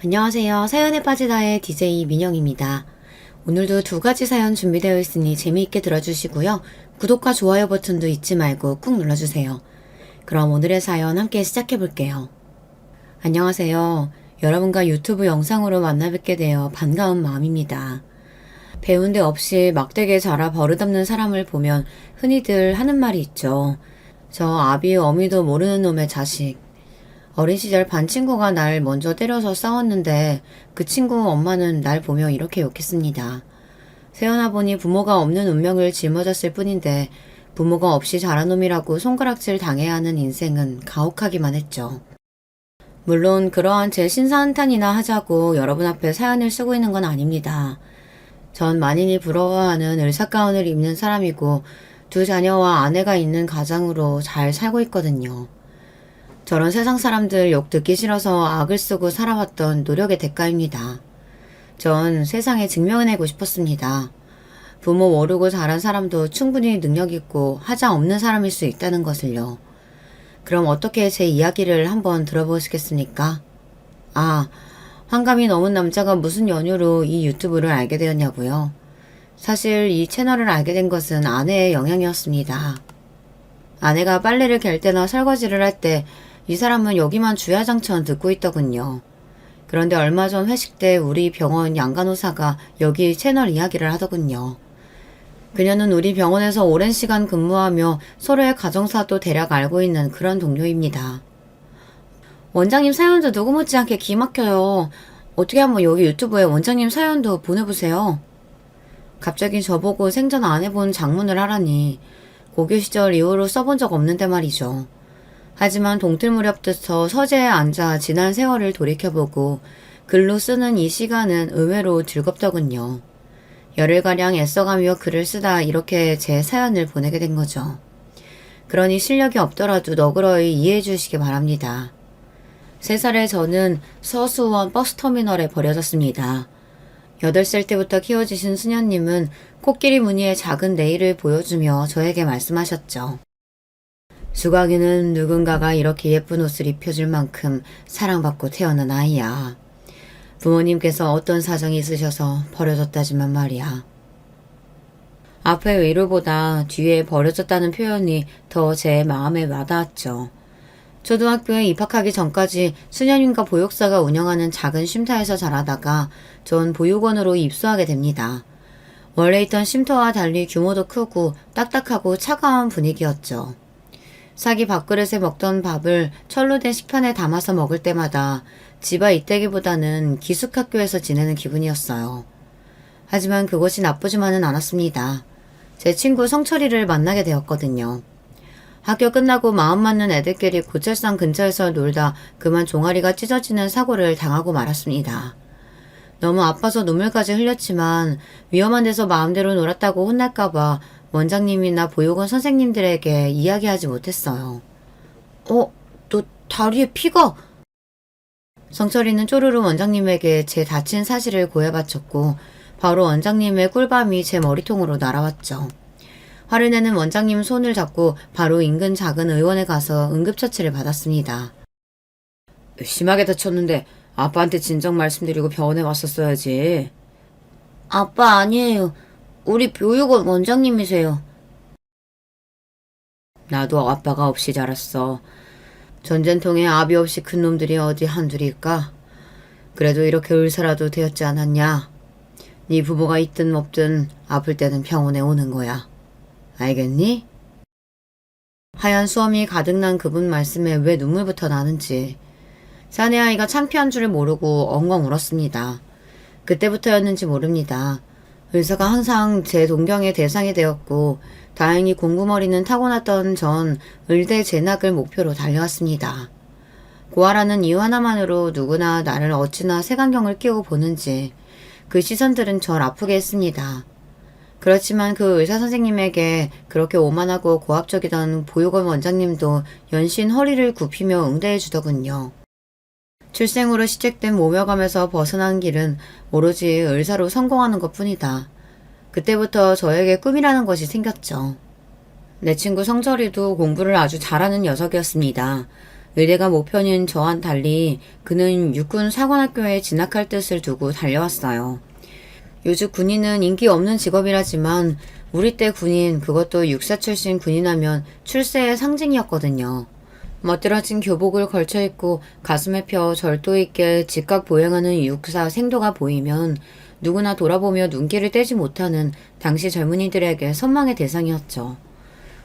안녕하세요. 사연에 빠지다의 DJ 민영입니다. 오늘도 두 가지 사연 준비되어 있으니 재미있게 들어주시고요. 구독과 좋아요 버튼도 잊지 말고 꾹 눌러주세요. 그럼 오늘의 사연 함께 시작해볼게요. 안녕하세요. 여러분과 유튜브 영상으로 만나 뵙게 되어 반가운 마음입니다. 배운 데 없이 막대기에 자라 버릇없는 사람을 보면 흔히들 하는 말이 있죠. 저 아비 어미도 모르는 놈의 자식. 어린 시절 반 친구가 날 먼저 때려서 싸웠는데 그 친구 엄마는 날 보며 이렇게 욕했습니다. 태어나 보니 부모가 없는 운명을 짊어졌을 뿐인데 부모가 없이 자란 놈이라고 손가락질 당해야 하는 인생은 가혹하기만 했죠. 물론 그러한 제 신사한탄이나 하자고 여러분 앞에 사연을 쓰고 있는 건 아닙니다. 전 만인이 부러워하는 의사가운을 입는 사람이고 두 자녀와 아내가 있는 가장으로 잘 살고 있거든요. 저런 세상 사람들 욕 듣기 싫어서 악을 쓰고 살아왔던 노력의 대가입니다. 전 세상에 증명해내고 싶었습니다. 부모 모르고 자란 사람도 충분히 능력 있고 하자 없는 사람일 수 있다는 것을요. 그럼 어떻게 제 이야기를 한번 들어보시겠습니까? 환감이 넘은 남자가 무슨 연유로 이 유튜브를 알게 되었냐고요? 사실 이 채널을 알게 된 것은 아내의 영향이었습니다. 아내가 빨래를 갤 때나 설거지를 할 때 이 사람은 여기만 주야장천 듣고 있더군요. 그런데 얼마 전 회식 때 우리 병원 양간호사가 여기 채널 이야기를 하더군요. 그녀는 우리 병원에서 오랜 시간 근무하며 서로의 가정사도 대략 알고 있는 그런 동료입니다. 원장님 사연도 누구 못지않게 기막혀요. 어떻게 한번 여기 유튜브에 원장님 사연도 보내보세요. 갑자기 저보고 생전 안 해본 장문을 하라니 고교 시절 이후로 써본 적 없는데 말이죠. 하지만 동틀 무렵부터 서재에 앉아 지난 세월을 돌이켜보고 글로 쓰는 이 시간은 의외로 즐겁더군요. 열흘가량 애써가며 글을 쓰다 이렇게 제 사연을 보내게 된 거죠. 그러니 실력이 없더라도 너그러이 이해해 주시기 바랍니다. 3살의 저는 서수원 버스터미널에 버려졌습니다. 8살 때부터 키워주신 수녀님은 코끼리 무늬의 작은 네일을 보여주며 저에게 말씀하셨죠. 수각이는 누군가가 이렇게 예쁜 옷을 입혀줄 만큼 사랑받고 태어난 아이야. 부모님께서 어떤 사정이 있으셔서 버려졌다지만 말이야. 앞의 위로보다 뒤에 버려졌다는 표현이 더 제 마음에 와닿았죠. 초등학교에 입학하기 전까지 수녀님과 보육사가 운영하는 작은 쉼터에서 자라다가 전 보육원으로 입소하게 됩니다. 원래 있던 쉼터와 달리 규모도 크고 딱딱하고 차가운 분위기였죠. 사기 밥그릇에 먹던 밥을 철로 된 식판에 담아서 먹을 때마다 집안 이때기보다는 기숙학교에서 지내는 기분이었어요. 하지만 그것이 나쁘지만은 않았습니다. 제 친구 성철이를 만나게 되었거든요. 학교 끝나고 마음 맞는 애들끼리 고철산 근처에서 놀다 그만 종아리가 찢어지는 사고를 당하고 말았습니다. 너무 아파서 눈물까지 흘렸지만 위험한 데서 마음대로 놀았다고 혼날까봐 원장님이나 보육원 선생님들에게 이야기하지 못했어요. 너 다리에 피가... 성철이는 쪼르르 원장님에게 제 다친 사실을 고해바쳤고 바로 원장님의 꿀밤이 제 머리통으로 날아왔죠. 화를 내는 원장님 손을 잡고 바로 인근 작은 의원에 가서 응급처치를 받았습니다. 심하게 다쳤는데 아빠한테 진정 말씀드리고 병원에 왔었어야지. 아빠 아니에요. 우리 보육원 원장님이세요. 나도 아빠가 없이 자랐어. 전쟁통에 아비 없이 큰 놈들이 어디 한둘일까? 그래도 이렇게 의사라도 되었지 않았냐? 네 부모가 있든 없든 아플 때는 병원에 오는 거야. 알겠니? 하얀 수염이 가득난 그분 말씀에 왜 눈물부터 나는지 사내 아이가 창피한 줄을 모르고 엉엉 울었습니다. 그때부터였는지 모릅니다. 의사가 항상 제 동경의 대상이 되었고 다행히 공부머리는 타고났던 전 의대 진학을 목표로 달려왔습니다. 고아라는 이유 하나만으로 누구나 나를 어찌나 색안경을 끼고 보는지 그 시선들은 절 아프게 했습니다. 그렇지만 그 의사 선생님에게 그렇게 오만하고 고압적이던 보육원 원장님도 연신 허리를 굽히며 응대해 주더군요. 출생으로 시작된 모멸감에서 벗어난 길은 오로지 의사로 성공하는 것뿐이다. 그때부터 저에게 꿈이라는 것이 생겼죠. 내 친구 성철이도 공부를 아주 잘하는 녀석이었습니다. 의대가 목표인 저와는 달리 그는 육군 사관학교에 진학할 뜻을 두고 달려왔어요. 요즘 군인은 인기 없는 직업이라지만 우리 때 군인, 그것도 육사 출신 군인하면 출세의 상징이었거든요. 멋들어진 교복을 걸쳐 입고 가슴에 펴 절도 있게 직각 보행하는 육사 생도가 보이면 누구나 돌아보며 눈길을 떼지 못하는 당시 젊은이들에게 선망의 대상이었죠.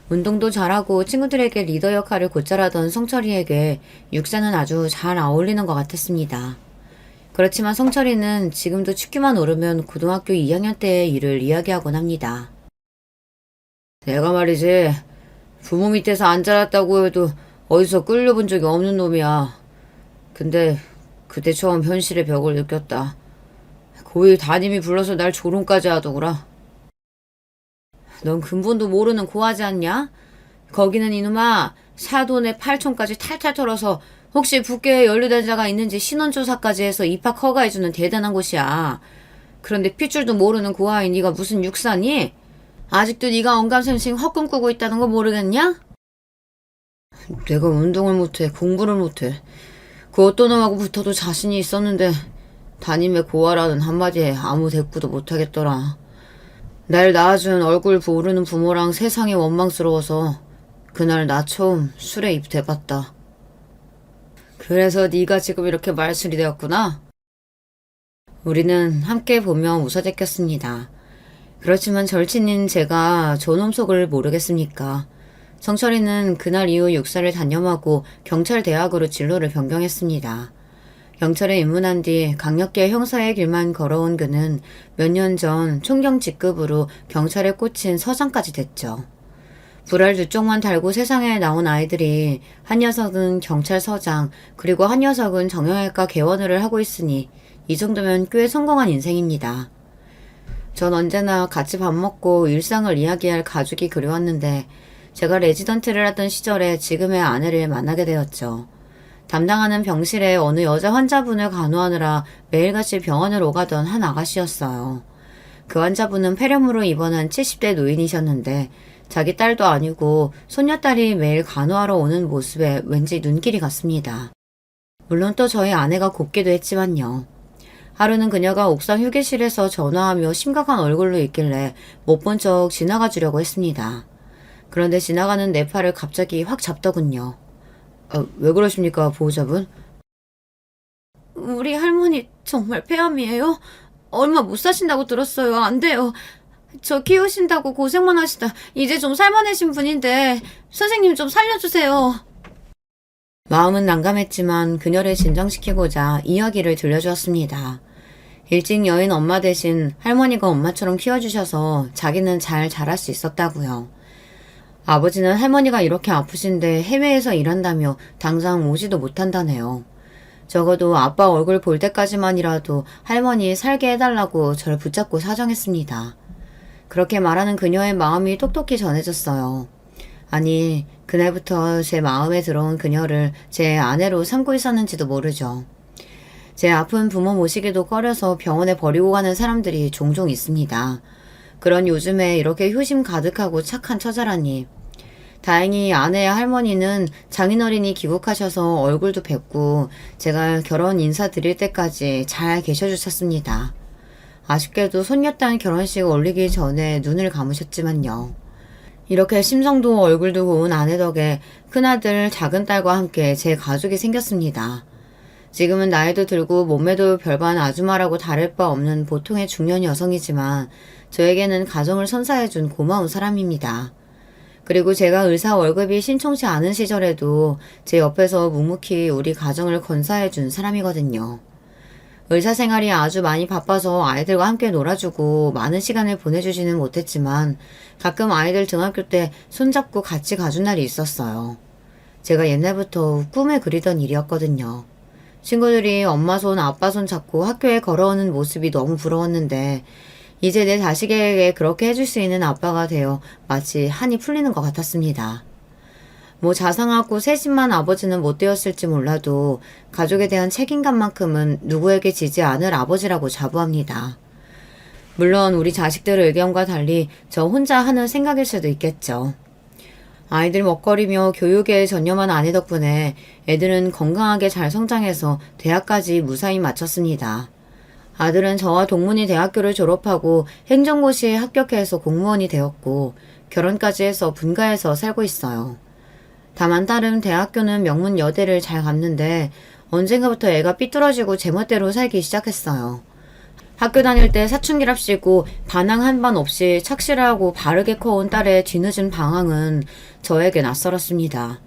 운동도 잘하고 친구들에게 리더 역할을 곧잘하던 성철이에게 육사는 아주 잘 어울리는 것 같았습니다. 그렇지만 성철이는 지금도 춥기만 오르면 고등학교 2학년 때의 일을 이야기하곤 합니다. 내가 말이지, 부모 밑에서 안 자랐다고 해도 어디서 끌려본 적이 없는 놈이야. 근데 그때 처음 현실의 벽을 느꼈다. 고1 담임이 불러서 날 조롱까지 하더구라. 넌 근본도 모르는 고하지 않냐? 거기는 이놈아 사돈의 8촌까지 탈탈 털어서 혹시 북계에 연루된 자가 있는지 신원조사까지 해서 입학 허가해주는 대단한 곳이야. 그런데 핏줄도 모르는 고아인 네가 무슨 육사니? 아직도 네가 언감생심 헛꿈 꾸고 있다는 거 모르겠냐? 내가 운동을 못해, 공부를 못해. 그 어떤 놈하고 붙어도 자신이 있었는데 담임의 고아라는 한마디에 아무 대꾸도 못하겠더라. 날 낳아준 얼굴 모르는 부모랑 세상이 원망스러워서 그날 나 처음 술에 입 대봤다. 그래서 네가 지금 이렇게 말술이 되었구나. 우리는 함께 보며 웃어댔겠습니다. 그렇지만 절친인 제가 저놈 속을 모르겠습니까? 성철이는 그날 이후 육사를 단념하고 경찰대학으로 진로를 변경했습니다. 경찰에 입문한 뒤 강력계 형사의 길만 걸어온 그는 몇 년 전 총경 직급으로 경찰에 꽂힌 서장까지 됐죠. 불알 두 쪽만 달고 세상에 나온 아이들이 한 녀석은 경찰서장, 그리고 한 녀석은 정형외과 개원을 하고 있으니 이 정도면 꽤 성공한 인생입니다. 전 언제나 같이 밥 먹고 일상을 이야기할 가족이 그리웠는데 제가 레지던트를 하던 시절에 지금의 아내를 만나게 되었죠. 담당하는 병실에 어느 여자 환자분을 간호하느라 매일같이 병원을 오가던 한 아가씨였어요. 그 환자분은 폐렴으로 입원한 70대 노인이셨는데 자기 딸도 아니고 손녀딸이 매일 간호하러 오는 모습에 왠지 눈길이 갔습니다. 물론 또 저희 아내가 곱기도 했지만요. 하루는 그녀가 옥상 휴게실에서 전화하며 심각한 얼굴로 있길래 못 본 척 지나가 주려고 했습니다. 그런데 지나가는 내 팔을 갑자기 확 잡더군요. 왜 그러십니까, 보호자분? 우리 할머니 정말 폐암이에요? 얼마 못 사신다고 들었어요. 안 돼요. 저 키우신다고 고생만 하시다 이제 좀 살만해진 분인데 선생님 좀 살려주세요. 마음은 난감했지만 그녀를 진정시키고자 이야기를 들려주었습니다. 일찍 여인 엄마 대신 할머니가 엄마처럼 키워주셔서 자기는 잘 자랄 수 있었다고요. 아버지는 할머니가 이렇게 아프신데 해외에서 일한다며 당장 오지도 못한다네요. 적어도 아빠 얼굴 볼 때까지만이라도 할머니 살게 해달라고 절 붙잡고 사정했습니다. 그렇게 말하는 그녀의 마음이 똑똑히 전해졌어요. 아니, 그날부터 제 마음에 들어온 그녀를 제 아내로 삼고 있었는지도 모르죠. 제 아픈 부모 모시기도 꺼려서 병원에 버리고 가는 사람들이 종종 있습니다. 그런 요즘에 이렇게 효심 가득하고 착한 처자라니. 다행히 아내의 할머니는 장인어른이 귀국하셔서 얼굴도 뵙고 제가 결혼 인사드릴 때까지 잘 계셔주셨습니다. 아쉽게도 손녀딸 결혼식 올리기 전에 눈을 감으셨지만요. 이렇게 심성도 얼굴도 고운 아내 덕에 큰아들 작은딸과 함께 제 가족이 생겼습니다. 지금은 나이도 들고 몸매도 별반 아주마라고 다를 바 없는 보통의 중년 여성이지만 저에게는 가정을 선사해준 고마운 사람입니다. 그리고 제가 의사 월급이 신청치 않은 시절에도 제 옆에서 묵묵히 우리 가정을 건사해준 사람이거든요. 의사 생활이 아주 많이 바빠서 아이들과 함께 놀아주고 많은 시간을 보내주지는 못했지만 가끔 아이들 등학교 때 손잡고 같이 가준 날이 있었어요. 제가 옛날부터 꿈에 그리던 일이었거든요. 친구들이 엄마 손, 아빠 손 잡고 학교에 걸어오는 모습이 너무 부러웠는데 이제 내 자식에게 그렇게 해줄 수 있는 아빠가 되어 마치 한이 풀리는 것 같았습니다. 뭐 자상하고 세심한 아버지는 못 되었을지 몰라도 가족에 대한 책임감만큼은 누구에게 지지 않을 아버지라고 자부합니다. 물론 우리 자식들의 의견과 달리 저 혼자 하는 생각일 수도 있겠죠. 아이들 먹거리며 교육에 전념한 아내 덕분에 애들은 건강하게 잘 성장해서 대학까지 무사히 마쳤습니다. 아들은 저와 동문이 대학교를 졸업하고 행정고시에 합격해서 공무원이 되었고 결혼까지 해서 분가해서 살고 있어요. 다만 딸은 대학교는 명문 여대를 잘 갔는데 언젠가부터 애가 삐뚤어지고 제멋대로 살기 시작했어요. 학교 다닐 때 사춘기랍시고 반항 한 번 없이 착실하고 바르게 커온 딸의 뒤늦은 방황은 저에게 낯설었습니다.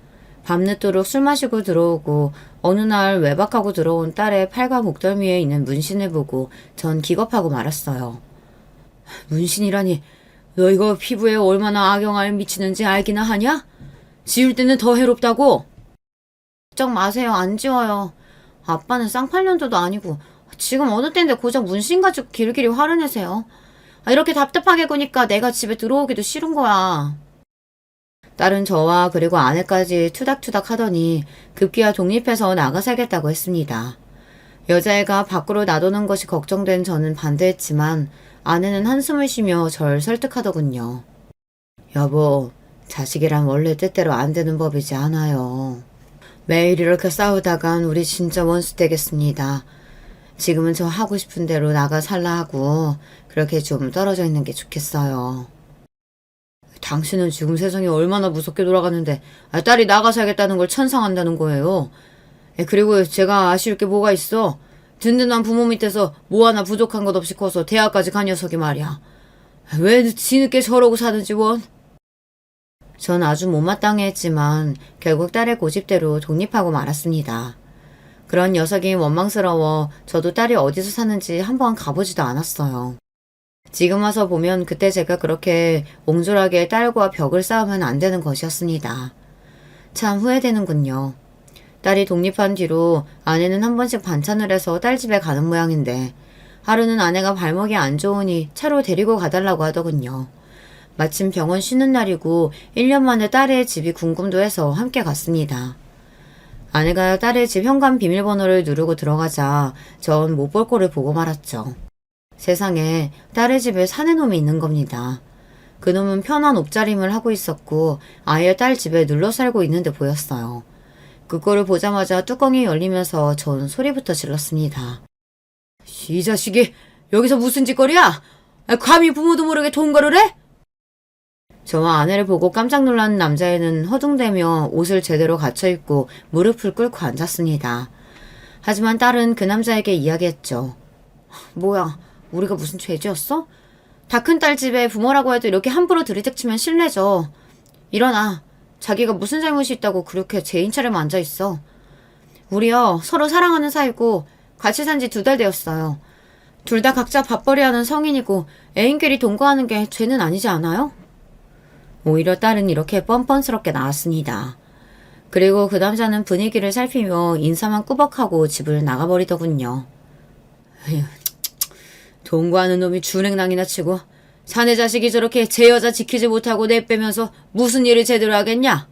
밤늦도록 술 마시고 들어오고 어느 날 외박하고 들어온 딸의 팔과 목덜미에 있는 문신을 보고 전 기겁하고 말았어요. 문신이라니, 너 이거 피부에 얼마나 악영향을 미치는지 알기나 하냐? 지울 때는 더 해롭다고? 걱정 마세요. 안 지워요. 아빠는 쌍팔년도도 아니고 지금 어느 때인데 고작 문신 가지고 길길이 화를 내세요. 이렇게 답답하게 구니까 내가 집에 들어오기도 싫은 거야. 딸은 저와 그리고 아내까지 투닥투닥 하더니 급기야 독립해서 나가 살겠다고 했습니다. 여자애가 밖으로 나도는 것이 걱정된 저는 반대했지만 아내는 한숨을 쉬며 절 설득하더군요. 여보, 자식이란 원래 뜻대로 안 되는 법이지 않아요. 매일 이렇게 싸우다간 우리 진짜 원수 되겠습니다. 지금은 저 하고 싶은 대로 나가 살라 하고 그렇게 좀 떨어져 있는 게 좋겠어요. 당신은 지금 세상이 얼마나 무섭게 돌아가는데 딸이 나가 살겠다는 걸 찬성한다는 거예요. 그리고 제가 아쉬울 게 뭐가 있어. 든든한 부모 밑에서 뭐 하나 부족한 것 없이 커서 대학까지 간 녀석이 말이야. 왜 뒤늦게 저러고 사는지 원. 전 아주 못마땅해 했지만 결국 딸의 고집대로 독립하고 말았습니다. 그런 녀석이 원망스러워 저도 딸이 어디서 사는지 한번 가보지도 않았어요. 지금 와서 보면 그때 제가 그렇게 옹졸하게 딸과 벽을 쌓으면 안 되는 것이었습니다. 참 후회되는군요. 딸이 독립한 뒤로 아내는 한 번씩 반찬을 해서 딸 집에 가는 모양인데 하루는 아내가 발목이 안 좋으니 차로 데리고 가달라고 하더군요. 마침 병원 쉬는 날이고 1년 만에 딸의 집이 궁금도 해서 함께 갔습니다. 아내가 딸의 집 현관 비밀번호를 누르고 들어가자 전 못 볼 꼴을 보고 말았죠. 세상에 딸의 집에 사내 놈이 있는 겁니다. 그 놈은 편한 옷차림을 하고 있었고 아예 딸 집에 눌러 살고 있는데 보였어요. 그거를 보자마자 뚜껑이 열리면서 전 소리부터 질렀습니다. 이 자식이 여기서 무슨 짓거리야? 감히 부모도 모르게 동거를 해? 저와 아내를 보고 깜짝 놀란 남자애는 허둥대며 옷을 제대로 갖춰입고 무릎을 꿇고 앉았습니다. 하지만 딸은 그 남자에게 이야기했죠. 뭐야, 우리가 무슨 죄지었어? 다 큰 딸 집에 부모라고 해도 이렇게 함부로 들이닥치면 실례죠. 일어나. 자기가 무슨 잘못이 있다고 그렇게 죄인처럼 앉아있어. 우리요, 서로 사랑하는 사이고 같이 산 지 2달 되었어요. 둘 다 각자 밥벌이하는 성인이고 애인끼리 동거하는 게 죄는 아니지 않아요? 오히려 딸은 이렇게 뻔뻔스럽게 나왔습니다. 그리고 그 남자는 분위기를 살피며 인사만 꾸벅하고 집을 나가버리더군요. 에휴, 동거하는 놈이 준행랑이나 치고 자네 자식이 저렇게 제 여자 지키지 못하고 내빼면서 무슨 일을 제대로 하겠냐?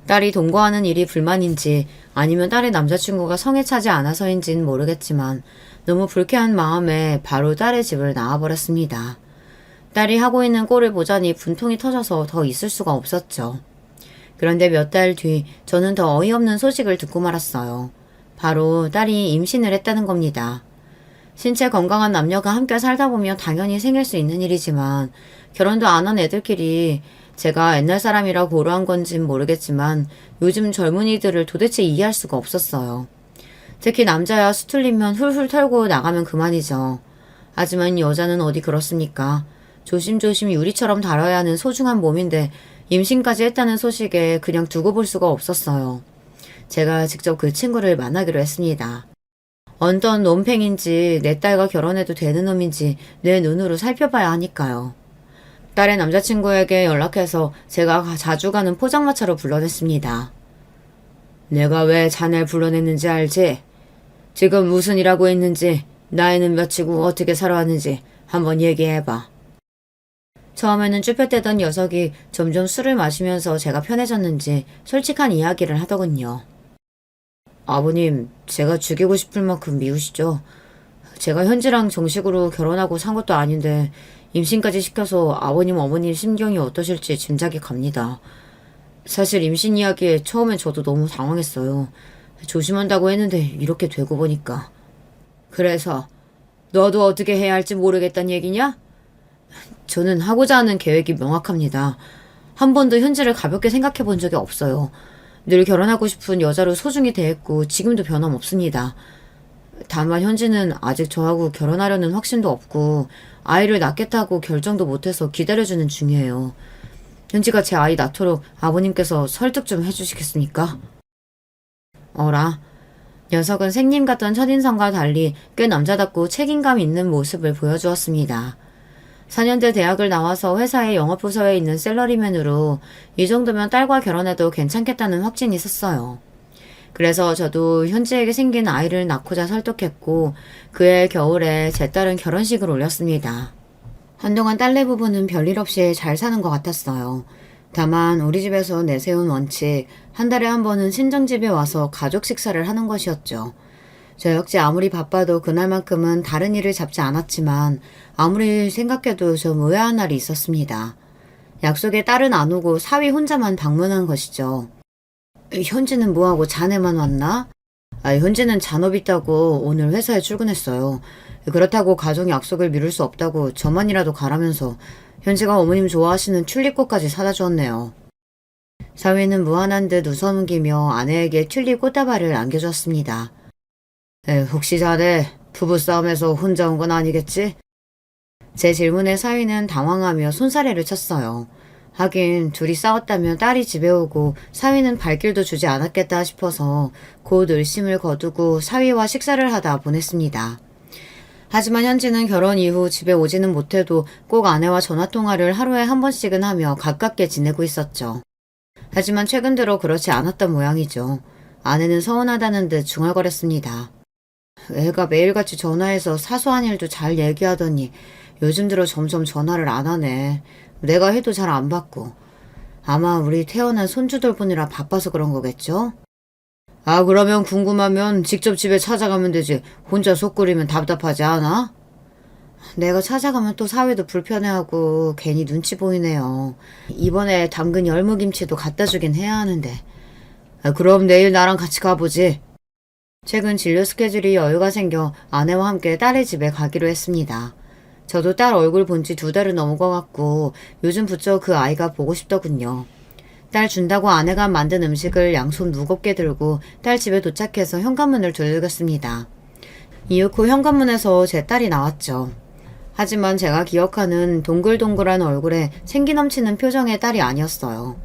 딸이 동거하는 일이 불만인지 아니면 딸의 남자친구가 성에 차지 않아서인지는 모르겠지만 너무 불쾌한 마음에 바로 딸의 집을 나와버렸습니다. 딸이 하고 있는 꼴을 보자니 분통이 터져서 더 있을 수가 없었죠. 그런데 몇 달 뒤 저는 더 어이없는 소식을 듣고 말았어요. 바로 딸이 임신을 했다는 겁니다. 신체 건강한 남녀가 함께 살다 보면 당연히 생길 수 있는 일이지만 결혼도 안 한 애들끼리 제가 옛날 사람이라 고루한 건진 모르겠지만 요즘 젊은이들을 도대체 이해할 수가 없었어요. 특히 남자야 수틀리면 훌훌 털고 나가면 그만이죠. 하지만 여자는 어디 그렇습니까? 조심조심 유리처럼 다뤄야 하는 소중한 몸인데 임신까지 했다는 소식에 그냥 두고 볼 수가 없었어요. 제가 직접 그 친구를 만나기로 했습니다. 어떤 놈팽인지 내 딸과 결혼해도 되는 놈인지 내 눈으로 살펴봐야 하니까요. 딸의 남자친구에게 연락해서 제가 자주 가는 포장마차로 불러냈습니다. 내가 왜 자네를 불러냈는지 알지? 지금 무슨 일하고 있는지, 나이는 몇이고 어떻게 살아왔는지 한번 얘기해봐. 처음에는 쭈뼛대던 녀석이 점점 술을 마시면서 제가 편해졌는지 솔직한 이야기를 하더군요. 아버님, 제가 죽이고 싶을 만큼 미우시죠? 제가 현지랑 정식으로 결혼하고 산 것도 아닌데 임신까지 시켜서 아버님 어머님 심경이 어떠실지 짐작이 갑니다. 사실 임신 이야기에 처음엔 저도 너무 당황했어요. 조심한다고 했는데 이렇게 되고 보니까. 그래서 너도 어떻게 해야 할지 모르겠다는 얘기냐? 저는 하고자 하는 계획이 명확합니다. 한 번도 현지를 가볍게 생각해 본 적이 없어요. 늘 결혼하고 싶은 여자로 소중히 대했고 지금도 변함없습니다. 다만 현지는 아직 저하고 결혼하려는 확신도 없고 아이를 낳겠다고 결정도 못해서 기다려주는 중이에요. 현지가 제 아이 낳도록 아버님께서 설득 좀 해주시겠습니까? 어라. 녀석은 생님 같던 첫인상과 달리 꽤 남자답고 책임감 있는 모습을 보여주었습니다. 4년대 대학을 나와서 회사의 영업부서에 있는 샐러리맨으로 이 정도면 딸과 결혼해도 괜찮겠다는 확신이 섰어요. 그래서 저도 현지에게 생긴 아이를 낳고자 설득했고 그해 겨울에 제 딸은 결혼식을 올렸습니다. 한동안 딸네 부부는 별일 없이 잘 사는 것 같았어요. 다만 우리 집에서 내세운 원칙, 한 달에 한 번은 친정집에 와서 가족 식사를 하는 것이었죠. 저 역시 아무리 바빠도 그날만큼은 다른 일을 잡지 않았지만 아무리 생각해도 좀 의아한 날이 있었습니다. 약속에 딸은 안 오고 사위 혼자만 방문한 것이죠. 현지는 뭐하고 자네만 왔나? 현지는 잔업 있다고 오늘 회사에 출근했어요. 그렇다고 가족 약속을 미룰 수 없다고 저만이라도 가라면서 현지가 어머님 좋아하시는 튤립꽃까지 사다 주었네요. 사위는 무안한 듯 웃어넘기며 아내에게 튤립 꽃다발을 안겨줬습니다. 혹시 자네 부부싸움에서 혼자 온 건 아니겠지? 제 질문에 사위는 당황하며 손사래를 쳤어요. 하긴 둘이 싸웠다면 딸이 집에 오고 사위는 발길도 주지 않았겠다 싶어서 곧 의심을 거두고 사위와 식사를 하다 보냈습니다. 하지만 현지는 결혼 이후 집에 오지는 못해도 꼭 아내와 전화통화를 하루에 한 번씩은 하며 가깝게 지내고 있었죠. 하지만 최근 들어 그렇지 않았던 모양이죠. 아내는 서운하다는 듯 중얼거렸습니다. 애가 매일같이 전화해서 사소한 일도 잘 얘기하더니 요즘 들어 점점 전화를 안 하네. 내가 해도 잘 안 받고. 아마 우리 태어난 손주 돌보느라 바빠서 그런 거겠죠? 그러면 궁금하면 직접 집에 찾아가면 되지. 혼자 속 끓이면 답답하지 않아? 내가 찾아가면 또 사위도 불편해하고 괜히 눈치 보이네요. 이번에 담근 열무김치도 갖다 주긴 해야 하는데. 그럼 내일 나랑 같이 가보지. 최근 진료 스케줄이 여유가 생겨 아내와 함께 딸의 집에 가기로 했습니다. 저도 딸 얼굴 본 지 2달은 넘은 것 같고 요즘 부쩍 그 아이가 보고 싶더군요. 딸 준다고 아내가 만든 음식을 양손 무겁게 들고 딸 집에 도착해서 현관문을 두들겼습니다. 이윽고 현관문에서 제 딸이 나왔죠. 하지만 제가 기억하는 동글동글한 얼굴에 생기 넘치는 표정의 딸이 아니었어요.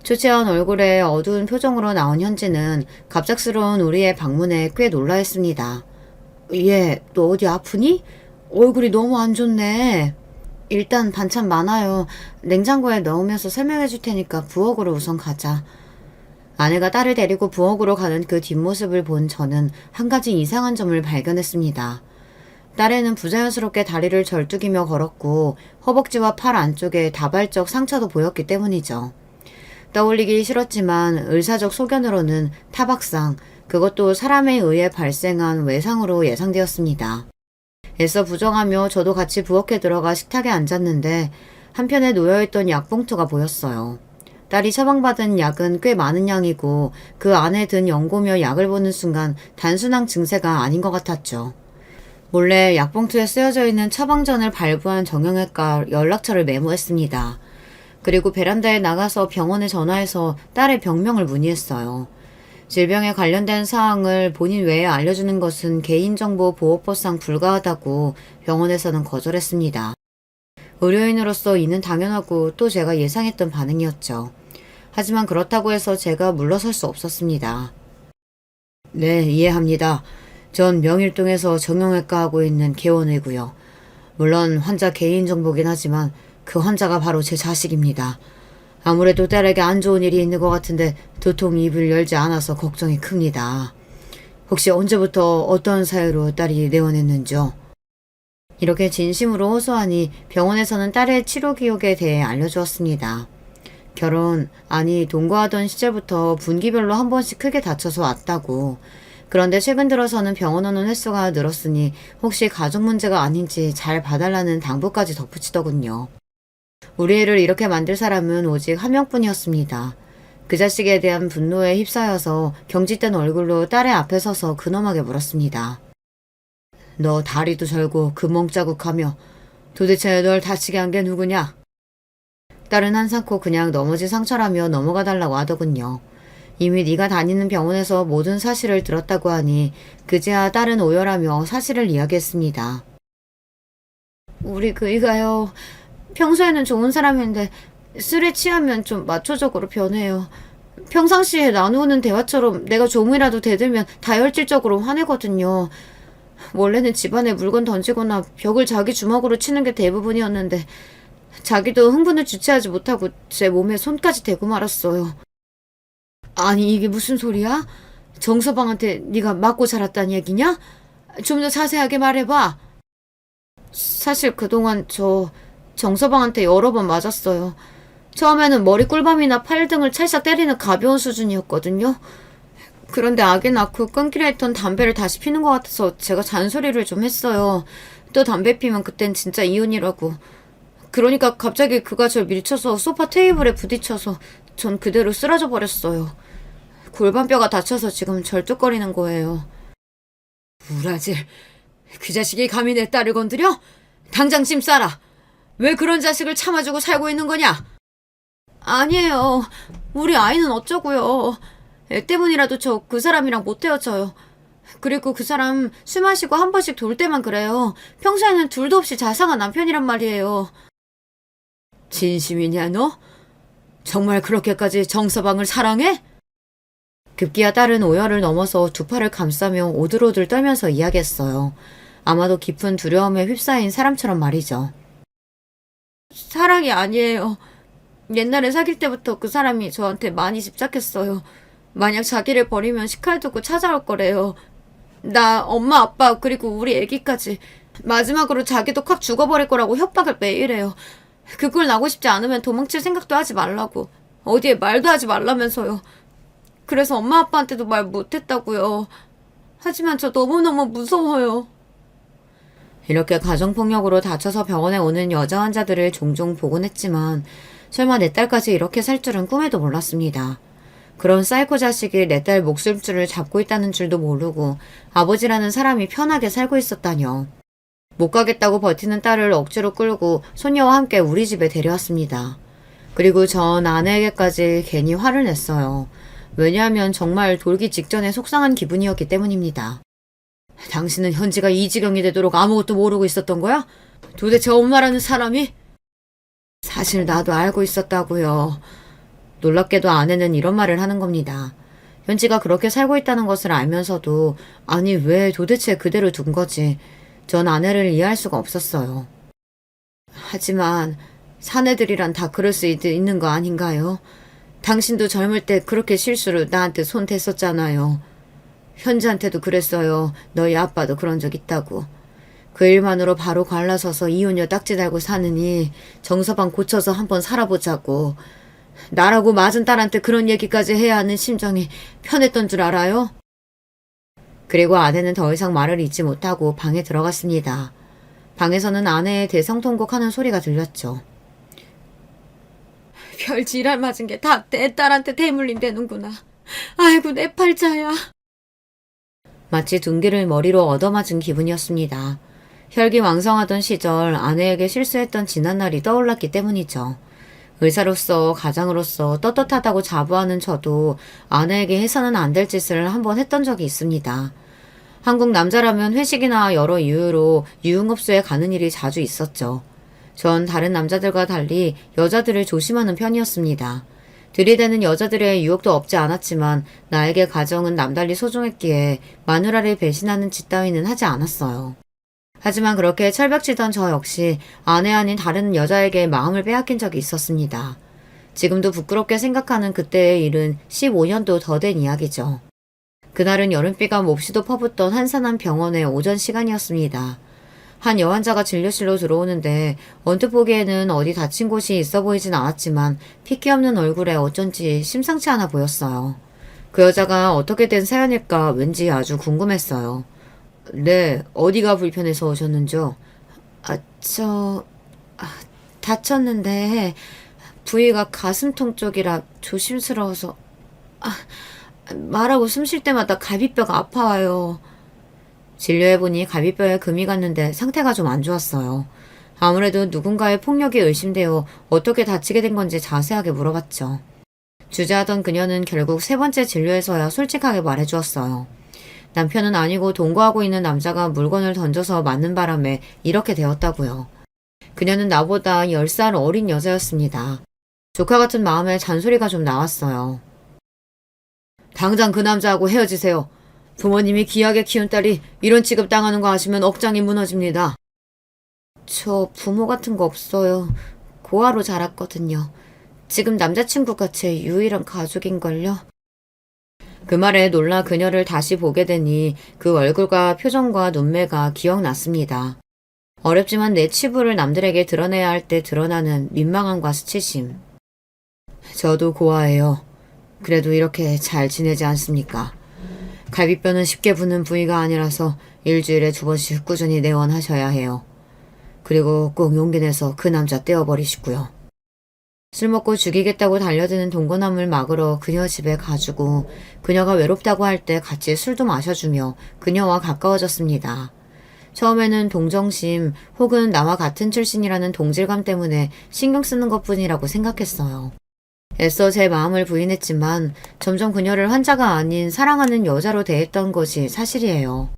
초췌한 얼굴에 어두운 표정으로 나온 현지는 갑작스러운 우리의 방문에 꽤 놀라했습니다. 얘, 너 어디 아프니? 얼굴이 너무 안 좋네. 일단 반찬 많아요. 냉장고에 넣으면서 설명해 줄 테니까 부엌으로 우선 가자. 아내가 딸을 데리고 부엌으로 가는 그 뒷모습을 본 저는 한 가지 이상한 점을 발견했습니다. 딸애는 부자연스럽게 다리를 절뚝이며 걸었고 허벅지와 팔 안쪽에 다발적 상처도 보였기 때문이죠. 떠올리기 싫었지만 의사적 소견으로는 타박상, 그것도 사람에 의해 발생한 외상으로 예상되었습니다. 애써 부정하며 저도 같이 부엌에 들어가 식탁에 앉았는데 한편에 놓여있던 약봉투가 보였어요. 딸이 처방받은 약은 꽤 많은 양이고 그 안에 든 연고며 약을 보는 순간 단순한 증세가 아닌 것 같았죠. 몰래 약봉투에 쓰여져 있는 처방전을 발부한 정형외과 연락처를 메모했습니다. 그리고 베란다에 나가서 병원에 전화해서 딸의 병명을 문의했어요. 질병에 관련된 사항을 본인 외에 알려주는 것은 개인정보보호법상 불가하다고 병원에서는 거절했습니다. 의료인으로서 이는 당연하고 또 제가 예상했던 반응이었죠. 하지만 그렇다고 해서 제가 물러설 수 없었습니다. 네, 이해합니다. 전 명일동에서 정형외과 하고 있는 개원이고요. 물론 환자 개인정보긴 하지만 그 환자가 바로 제 자식입니다. 아무래도 딸에게 안 좋은 일이 있는 것 같은데 도통 입을 열지 않아서 걱정이 큽니다. 혹시 언제부터 어떤 사유로 딸이 내원했는지요? 이렇게 진심으로 호소하니 병원에서는 딸의 치료 기록에 대해 알려주었습니다. 동거하던 시절부터 분기별로 한 번씩 크게 다쳐서 왔다고. 그런데 최근 들어서는 병원 오는 횟수가 늘었으니 혹시 가족 문제가 아닌지 잘 봐달라는 당부까지 덧붙이더군요. 우리 애를 이렇게 만들 사람은 오직 한 명뿐이었습니다. 그 자식에 대한 분노에 휩싸여서 경직된 얼굴로 딸의 앞에 서서 근엄하게 물었습니다. 너 다리도 절고 금몽자국하며 도대체 널 다치게 한 게 누구냐? 딸은 한상코 그냥 넘어질 상처라며 넘어가 달라고 하더군요. 이미 네가 다니는 병원에서 모든 사실을 들었다고 하니 그제야 딸은 오열하며 사실을 이야기했습니다. 우리 그이가요. 평소에는 좋은 사람인데 술에 취하면 좀 마초적으로 변해요. 평상시에 나누는 대화처럼 내가 조금이라도 대들면 다혈질적으로 화내거든요. 원래는 집안에 물건 던지거나 벽을 자기 주먹으로 치는 게 대부분이었는데 자기도 흥분을 주체하지 못하고 제 몸에 손까지 대고 말았어요. 아니 이게 무슨 소리야? 정서방한테 네가 맞고 자랐다는 얘기냐? 좀 더 자세하게 말해봐. 사실 그동안 저 정서방한테 여러 번 맞았어요. 처음에는 머리 꿀밤이나 팔 등을 찰싹 때리는 가벼운 수준이었거든요. 그런데 아기 낳고 끊기로 했던 담배를 다시 피는 것 같아서 제가 잔소리를 좀 했어요. 또 담배 피면 그땐 진짜 이혼이라고. 그러니까 갑자기 그가 절 밀쳐서 소파 테이블에 부딪혀서 전 그대로 쓰러져 버렸어요. 골반뼈가 다쳐서 지금 절뚝거리는 거예요. 우라질, 그 자식이 감히 내 딸을 건드려? 당장 짐 싸라. 왜 그런 자식을 참아주고 살고 있는 거냐? 아니에요. 우리 아이는 어쩌고요. 애 때문이라도 저 그 사람이랑 못 헤어져요. 그리고 그 사람 술 마시고 한 번씩 돌 때만 그래요. 평소에는 둘도 없이 자상한 남편이란 말이에요. 진심이냐 너? 정말 그렇게까지 정서방을 사랑해? 급기야 딸은 오열을 넘어서 두 팔을 감싸며 오들오들 떨면서 이야기했어요. 아마도 깊은 두려움에 휩싸인 사람처럼 말이죠. 사랑이 아니에요. 옛날에 사귈 때부터 그 사람이 저한테 많이 집착했어요. 만약 자기를 버리면 식칼 두고 찾아올 거래요. 나, 엄마, 아빠, 그리고 우리 애기까지. 마지막으로 자기도 콱 죽어버릴 거라고 협박을 매일 해요. 그걸 나고 싶지 않으면 도망칠 생각도 하지 말라고. 어디에 말도 하지 말라면서요. 그래서 엄마 아빠한테도 말 못했다고요. 하지만 저 너무너무 무서워요. 이렇게 가정폭력으로 다쳐서 병원에 오는 여자 환자들을 종종 보곤 했지만 설마 내 딸까지 이렇게 살 줄은 꿈에도 몰랐습니다. 그런 사이코 자식이 내 딸 목숨줄을 잡고 있다는 줄도 모르고 아버지라는 사람이 편하게 살고 있었다뇨. 못 가겠다고 버티는 딸을 억지로 끌고 손녀와 함께 우리 집에 데려왔습니다. 그리고 전 아내에게까지 괜히 화를 냈어요. 왜냐하면 정말 돌기 직전에 속상한 기분이었기 때문입니다. 당신은 현지가 이 지경이 되도록 아무것도 모르고 있었던 거야? 도대체 엄마라는 사람이? 사실 나도 알고 있었다고요. 놀랍게도 아내는 이런 말을 하는 겁니다. 현지가 그렇게 살고 있다는 것을 알면서도 아니 왜 도대체 그대로 둔 거지. 전 아내를 이해할 수가 없었어요. 하지만 사내들이란 다 그럴 수 있는 거 아닌가요? 당신도 젊을 때 그렇게 실수로 나한테 손 댔었잖아요. 현지한테도 그랬어요. 너희 아빠도 그런 적 있다고. 그 일만으로 바로 갈라서서 이혼녀 딱지 달고 사느니 정서방 고쳐서 한번 살아보자고. 나라고 맞은 딸한테 그런 얘기까지 해야 하는 심정이 편했던 줄 알아요? 그리고 아내는 더 이상 말을 잇지 못하고 방에 들어갔습니다. 방에서는 아내의 대성통곡하는 소리가 들렸죠. 별 지랄 맞은 게 다 내 딸한테 대물림되는구나. 아이고 내 팔자야. 마치 둔기를 머리로 얻어맞은 기분이었습니다. 혈기왕성하던 시절 아내에게 실수했던 지난날이 떠올랐기 때문이죠. 의사로서 가장으로서 떳떳하다고 자부하는 저도 아내에게 해서는 안 될 짓을 한번 했던 적이 있습니다. 한국 남자라면 회식이나 여러 이유로 유흥업소에 가는 일이 자주 있었죠. 전 다른 남자들과 달리 여자들을 조심하는 편이었습니다. 들이대는 여자들의 유혹도 없지 않았지만 나에게 가정은 남달리 소중했기에 마누라를 배신하는 짓 따위는 하지 않았어요. 하지만 그렇게 철벽치던 저 역시 아내 아닌 다른 여자에게 마음을 빼앗긴 적이 있었습니다. 지금도 부끄럽게 생각하는 그때의 일은 15년도 더 된 이야기죠. 그날은 여름비가 몹시도 퍼붓던 한산한 병원의 오전 시간이었습니다. 한 여환자가 진료실로 들어오는데 언뜻 보기에는 어디 다친 곳이 있어 보이진 않았지만 핏기 없는 얼굴에 어쩐지 심상치 않아 보였어요. 그 여자가 어떻게 된 사연일까 왠지 아주 궁금했어요. 네, 어디가 불편해서 오셨는지요? 아, 저, 아, 다쳤는데 부위가 가슴통 쪽이라 조심스러워서 말하고 숨 쉴 때마다 갈비뼈가 아파요. 진료해보니 갈비뼈에 금이 갔는데 상태가 좀 안 좋았어요. 아무래도 누군가의 폭력이 의심되어 어떻게 다치게 된 건지 자세하게 물어봤죠. 주저하던 그녀는 결국 세 번째 진료에서야 솔직하게 말해주었어요. 남편은 아니고 동거하고 있는 남자가 물건을 던져서 맞는 바람에 이렇게 되었다고요. 그녀는 나보다 10살 어린 여자였습니다. 조카 같은 마음에 잔소리가 좀 나왔어요. 당장 그 남자하고 헤어지세요. 부모님이 귀하게 키운 딸이 이런 취급 당하는 거 아시면 억장이 무너집니다. 저 부모 같은 거 없어요. 고아로 자랐거든요. 지금 남자친구가 제 유일한 가족인걸요. 그 말에 놀라 그녀를 다시 보게 되니 그 얼굴과 표정과 눈매가 기억났습니다. 어렵지만 내 치부를 남들에게 드러내야 할 때 드러나는 민망함과 수치심. 저도 고아예요. 그래도 이렇게 잘 지내지 않습니까? 갈비뼈는 쉽게 부는 부위가 아니라서 일주일에 2번씩 꾸준히 내원하셔야 해요. 그리고 꼭 용기 내서 그 남자 떼어버리시고요. 술 먹고 죽이겠다고 달려드는 동거남을 막으러 그녀 집에 가주고 그녀가 외롭다고 할 때 같이 술도 마셔주며 그녀와 가까워졌습니다. 처음에는 동정심 혹은 나와 같은 출신이라는 동질감 때문에 신경 쓰는 것뿐이라고 생각했어요. 애써 제 마음을 부인했지만 점점 그녀를 환자가 아닌 사랑하는 여자로 대했던 것이 사실이에요.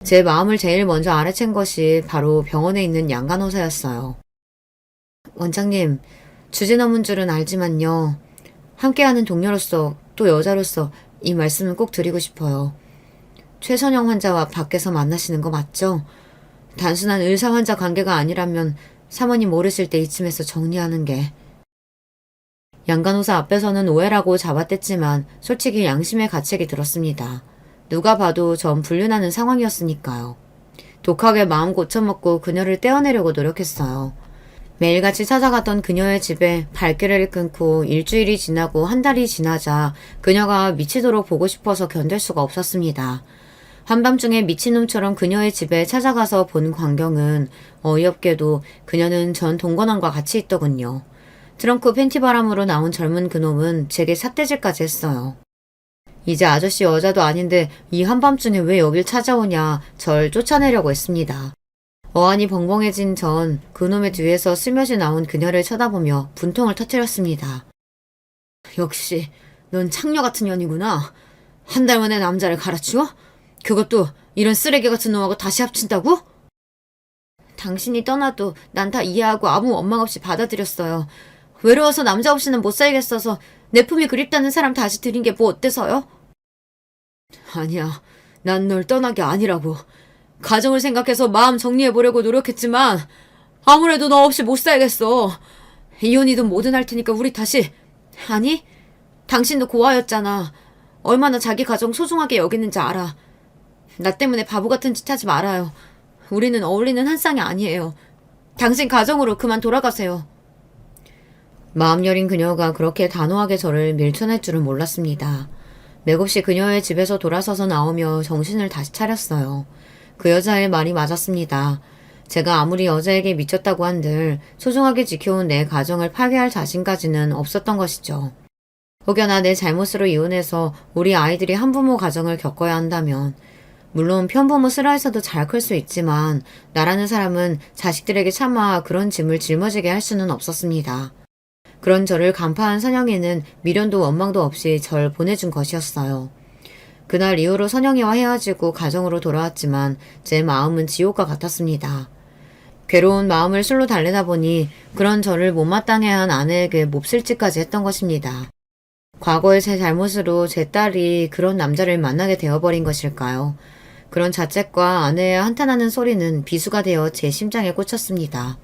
제 마음을 제일 먼저 알아챈 것이 바로 병원에 있는 양간호사였어요. 원장님, 주제 넘은 줄은 알지만요. 함께하는 동료로서 또 여자로서 이 말씀을 꼭 드리고 싶어요. 최선영 환자와 밖에서 만나시는 거 맞죠? 단순한 의사-환자 관계가 아니라면 사모님 모르실 때 이쯤에서 정리하는 게. 양간호사 앞에서는 오해라고 잡아댔지만 솔직히 양심의 가책이 들었습니다. 누가 봐도 전 불륜하는 상황이었으니까요. 독하게 마음 고쳐먹고 그녀를 떼어내려고 노력했어요. 매일같이 찾아갔던 그녀의 집에 발길을 끊고 일주일이 지나고 한 달이 지나자 그녀가 미치도록 보고 싶어서 견딜 수가 없었습니다. 한밤중에 미친놈처럼 그녀의 집에 찾아가서 본 광경은 어이없게도 그녀는 전 동거남과 같이 있더군요. 트렁크 팬티 바람으로 나온 젊은 그놈은 제게 삿대질까지 했어요. 이제 아저씨 여자도 아닌데 이 한밤중에 왜 여길 찾아오냐 절 쫓아내려고 했습니다. 어안이 벙벙해진 전 그놈의 뒤에서 슬며시 나온 그녀를 쳐다보며 분통을 터뜨렸습니다. 역시 넌 창녀 같은 년이구나. 한 달 만에 남자를 갈아치워? 그것도 이런 쓰레기 같은 놈하고 다시 합친다고? 당신이 떠나도 난 다 이해하고 아무 원망 없이 받아들였어요. 외로워서 남자 없이는 못 살겠어서 내 품이 그립다는 사람 다시 들인 게 뭐 어때서요? 아니야, 난 널 떠난 게 아니라고. 가정을 생각해서 마음 정리해보려고 노력했지만 아무래도 너 없이 못 살겠어. 이혼이든 뭐든 할 테니까 우리 다시. 아니, 당신도 고아였잖아. 얼마나 자기 가정 소중하게 여기는지 알아. 나 때문에 바보 같은 짓 하지 말아요. 우리는 어울리는 한 쌍이 아니에요. 당신 가정으로 그만 돌아가세요. 마음 여린 그녀가 그렇게 단호하게 저를 밀쳐낼 줄은 몰랐습니다. 맥없이 그녀의 집에서 돌아서서 나오며 정신을 다시 차렸어요. 그 여자의 말이 맞았습니다. 제가 아무리 여자에게 미쳤다고 한들 소중하게 지켜온 내 가정을 파괴할 자신까지는 없었던 것이죠. 혹여나 내 잘못으로 이혼해서 우리 아이들이 한부모 가정을 겪어야 한다면 물론 편부모 슬하에서도 잘 클 수 있지만 나라는 사람은 자식들에게 차마 그런 짐을 짊어지게 할 수는 없었습니다. 그런 저를 간파한 선영이는 미련도 원망도 없이 절 보내준 것이었어요. 그날 이후로 선영이와 헤어지고 가정으로 돌아왔지만 제 마음은 지옥과 같았습니다. 괴로운 마음을 술로 달래다 보니 그런 저를 못마땅해 한 아내에게 몹쓸짓까지 했던 것입니다. 과거의 제 잘못으로 제 딸이 그런 남자를 만나게 되어버린 것일까요? 그런 자책과 아내의 한탄하는 소리는 비수가 되어 제 심장에 꽂혔습니다.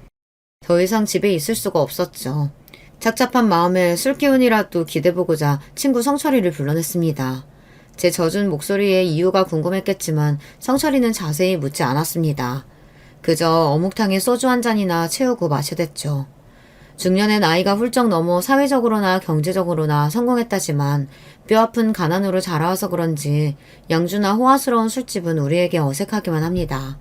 더 이상 집에 있을 수가 없었죠. 착잡한 마음에 술 기운이라도 기대보고자 친구 성철이를 불러냈습니다. 제 젖은 목소리에 이유가 궁금했겠지만 성철이는 자세히 묻지 않았습니다. 그저 어묵탕에 소주 한 잔이나 채우고 마셔댔죠. 중년의 나이가 훌쩍 넘어 사회적으로나 경제적으로나 성공했다지만 뼈아픈 가난으로 자라와서 그런지 양주나 호화스러운 술집은 우리에게 어색하기만 합니다.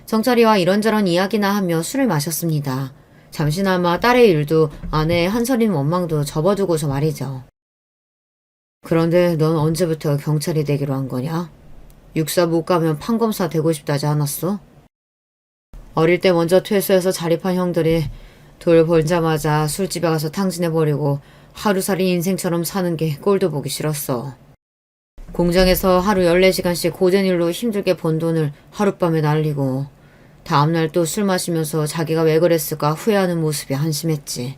정철이와 이런저런 이야기나 하며 술을 마셨습니다. 잠시나마 딸의 일도 아내의 한서린 원망도 접어두고서 말이죠. 그런데 넌 언제부터 경찰이 되기로 한 거냐? 육사 못 가면 판검사 되고 싶다지 않았어? 어릴 때 먼저 퇴소해서 자립한 형들이 돌 벌자마자 술집에 가서 탕진해버리고 하루살이 인생처럼 사는 게 꼴도 보기 싫었어. 공장에서 하루 14시간씩 고된 일로 힘들게 번 돈을 하룻밤에 날리고 다음날 또 술 마시면서 자기가 왜 그랬을까 후회하는 모습이 한심했지.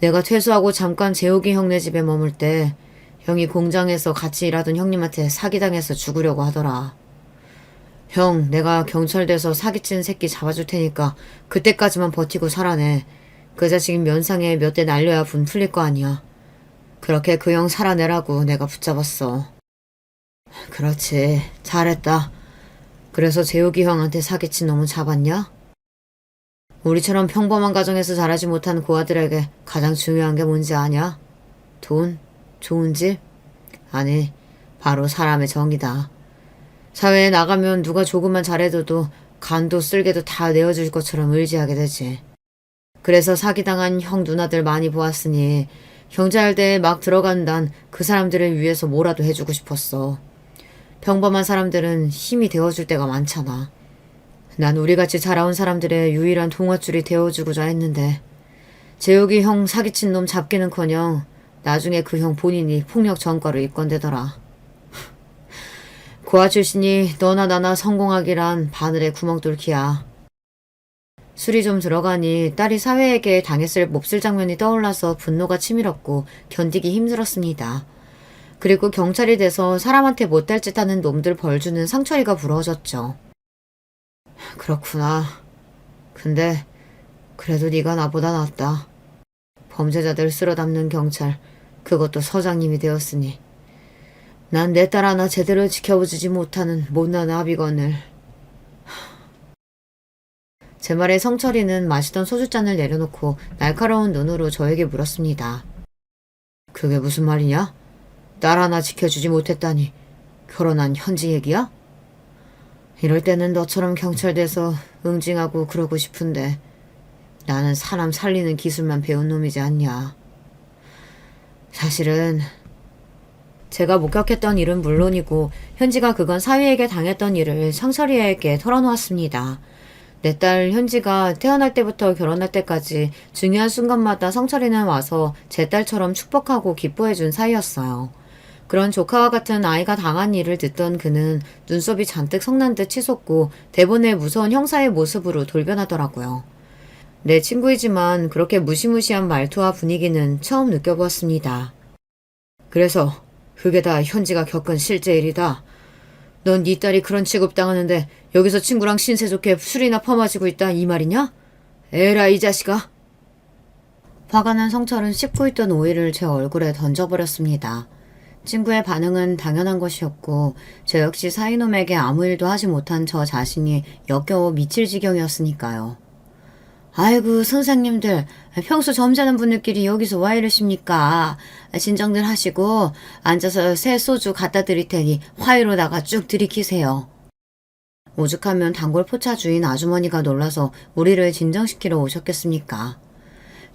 내가 퇴소하고 잠깐 재욱이 형네 집에 머물 때 형이 공장에서 같이 일하던 형님한테 사기당해서 죽으려고 하더라. 형, 내가 경찰 돼서 사기친 새끼 잡아줄 테니까 그때까지만 버티고 살아내. 그 자식 면상에 몇 대 날려야 분 풀릴 거 아니야. 그렇게 그 형 살아내라고 내가 붙잡았어. 그렇지. 잘했다. 그래서 재욱이 형한테 사기친 놈은 잡았냐? 우리처럼 평범한 가정에서 자라지 못한 고아들에게 가장 중요한 게 뭔지 아냐? 돈? 좋은 집? 아니, 바로 사람의 정이다. 사회에 나가면 누가 조금만 잘해줘도 간도 쓸개도 다 내어줄 것처럼 의지하게 되지. 그래서 사기당한 형 누나들 많이 보았으니 경찰대에 막 들어간 난 그 사람들을 위해서 뭐라도 해주고 싶었어. 평범한 사람들은 힘이 되어줄 때가 많잖아. 난 우리같이 자라온 사람들의 유일한 동화줄이 되어주고자 했는데 재욱이 형 사기친 놈 잡기는커녕 나중에 그 형 본인이 폭력 전과로 입건되더라. 고아 출신이 너나 나나 성공하기란 바늘에 구멍 뚫기야. 술이 좀 들어가니 딸이 사회에게 당했을 몹쓸 장면이 떠올라서 분노가 치밀었고 견디기 힘들었습니다. 그리고 경찰이 돼서 사람한테 못될 짓 하는 놈들 벌주는 상철이가 부러워졌죠. 그렇구나. 근데 그래도 네가 나보다 낫다. 범죄자들 쓸어담는 경찰, 그것도 서장님이 되었으니. 난 내 딸 하나 제대로 지켜보지 못하는 못난 아비건을. 제 말에 성철이는 마시던 소주잔을 내려놓고 날카로운 눈으로 저에게 물었습니다. 그게 무슨 말이냐? 딸 하나 지켜주지 못했다니 결혼한 현지 얘기야? 이럴 때는 너처럼 경찰 돼서 응징하고 그러고 싶은데 나는 사람 살리는 기술만 배운 놈이지 않냐. 사실은 제가 목격했던 일은 물론이고 현지가 그건 사위에게 당했던 일을 성철이에게 털어놓았습니다. 내 딸 현지가 태어날 때부터 결혼할 때까지 중요한 순간마다 성철이는 와서 제 딸처럼 축복하고 기뻐해준 사이였어요. 그런 조카와 같은 아이가 당한 일을 듣던 그는 눈썹이 잔뜩 성난 듯 치솟고 대본의 무서운 형사의 모습으로 돌변하더라고요. 내 친구이지만 그렇게 무시무시한 말투와 분위기는 처음 느껴보았습니다. 그래서 그게 다 현지가 겪은 실제 일이다. 넌 네 딸이 그런 취급당하는데 여기서 친구랑 신세 좋게 술이나 퍼마시고 있다 이 말이냐? 에라 이 자식아. 화가 난 성철은 씹고 있던 오이를 제 얼굴에 던져버렸습니다. 친구의 반응은 당연한 것이었고 저 역시 사이놈에게 아무 일도 하지 못한 저 자신이 역겨워 미칠 지경이었으니까요. 아이고 선생님들 평소 점잖은 분들끼리 여기서 와 이러십니까? 진정들 하시고 앉아서 새 소주 갖다 드릴 테니 화이로다가 쭉 들이키세요. 오죽하면 단골 포차 주인 아주머니가 놀라서 우리를 진정시키러 오셨겠습니까?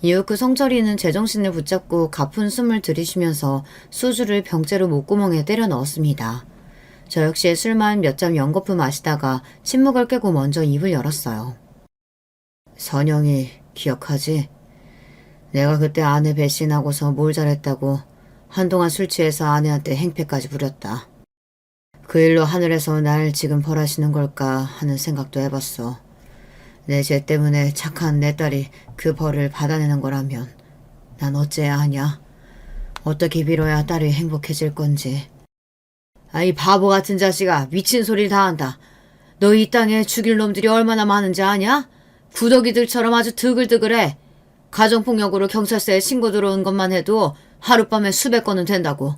이후 그 성철이는 제정신을 붙잡고 가쁜 숨을 들이쉬면서 소주를 병째로 목구멍에 때려 넣었습니다. 저 역시 술만 몇 잔 연거푸 마시다가 침묵을 깨고 먼저 입을 열었어요. 선영이 기억하지? 내가 그때 아내 배신하고서 뭘 잘했다고 한동안 술 취해서 아내한테 행패까지 부렸다. 그 일로 하늘에서 날 지금 벌하시는 걸까 하는 생각도 해봤어. 내 죄 때문에 착한 내 딸이 그 벌을 받아내는 거라면 난 어째야 하냐? 어떻게 빌어야 딸이 행복해질 건지. 아이 바보 같은 자식아 미친 소리를 다 한다. 너 이 땅에 죽일 놈들이 얼마나 많은지 아냐? 구더기들처럼 아주 드글드글해. 가정폭력으로 경찰서에 신고 들어온 것만 해도 하룻밤에 수백 건은 된다고.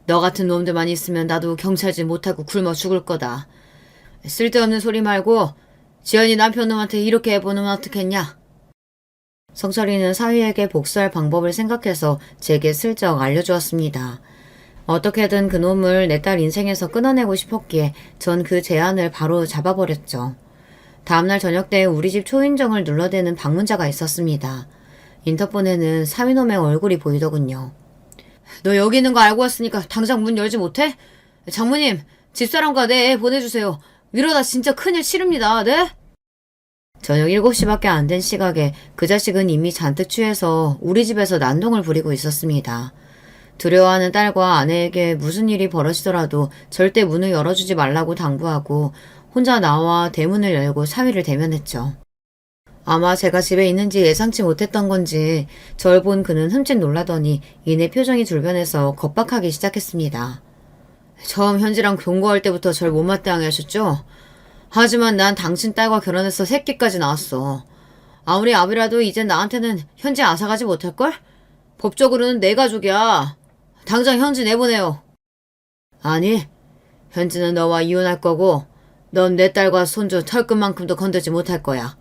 너 같은 놈들만 있으면 나도 경찰질 못하고 굶어 죽을 거다. 쓸데없는 소리 말고 지연이 남편 놈한테 이렇게 해보면 어떻겠냐? 성철이는 사위에게 복수할 방법을 생각해서 제게 슬쩍 알려주었습니다. 어떻게든 그놈을 내 딸 인생에서 끊어내고 싶었기에 전 그 제안을 바로 잡아버렸죠. 다음날 저녁 때 우리 집 초인종을 눌러대는 방문자가 있었습니다. 인터폰에는 사위놈의 얼굴이 보이더군요. 너 여기 있는 거 알고 왔으니까 당장 문 열지 못해? 장모님, 집사람과 내 애 보내주세요. 이러다 진짜 큰일 치릅니다. 네? 저녁 7시밖에 안 된 시각에 그 자식은 이미 잔뜩 취해서 우리 집에서 난동을 부리고 있었습니다. 두려워하는 딸과 아내에게 무슨 일이 벌어지더라도 절대 문을 열어주지 말라고 당부하고 혼자 나와 대문을 열고 사위를 대면했죠. 아마 제가 집에 있는지 예상치 못했던 건지 절 본 그는 흠칫 놀라더니 이내 표정이 둘변해서 겁박하기 시작했습니다. 처음 현지랑 동거할 때부터 절 못마땅해 하셨죠? 하지만 난 당신 딸과 결혼해서 새끼까지 낳았어. 아무리 아비라도 이젠 나한테는 현지 앗아가지 못할걸? 법적으로는 내 가족이야. 당장 현지 내보내요. 아니, 현지는 너와 이혼할 거고 넌 내 딸과 손주 털끝만큼도 건들지 못할 거야.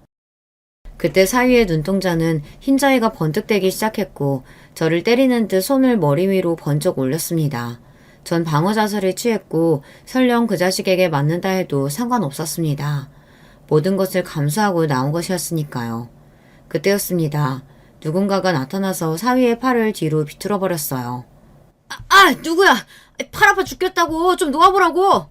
그때 사위의 눈동자는 흰자위가 번뜩대기 시작했고 저를 때리는 듯 손을 머리 위로 번쩍 올렸습니다. 전 방어 자세를 취했고 설령 그 자식에게 맞는다 해도 상관없었습니다. 모든 것을 감수하고 나온 것이었으니까요. 그때였습니다. 누군가가 나타나서 사위의 팔을 뒤로 비틀어 버렸어요. 누구야? 팔 아파 죽겠다고. 좀 놓아보라고.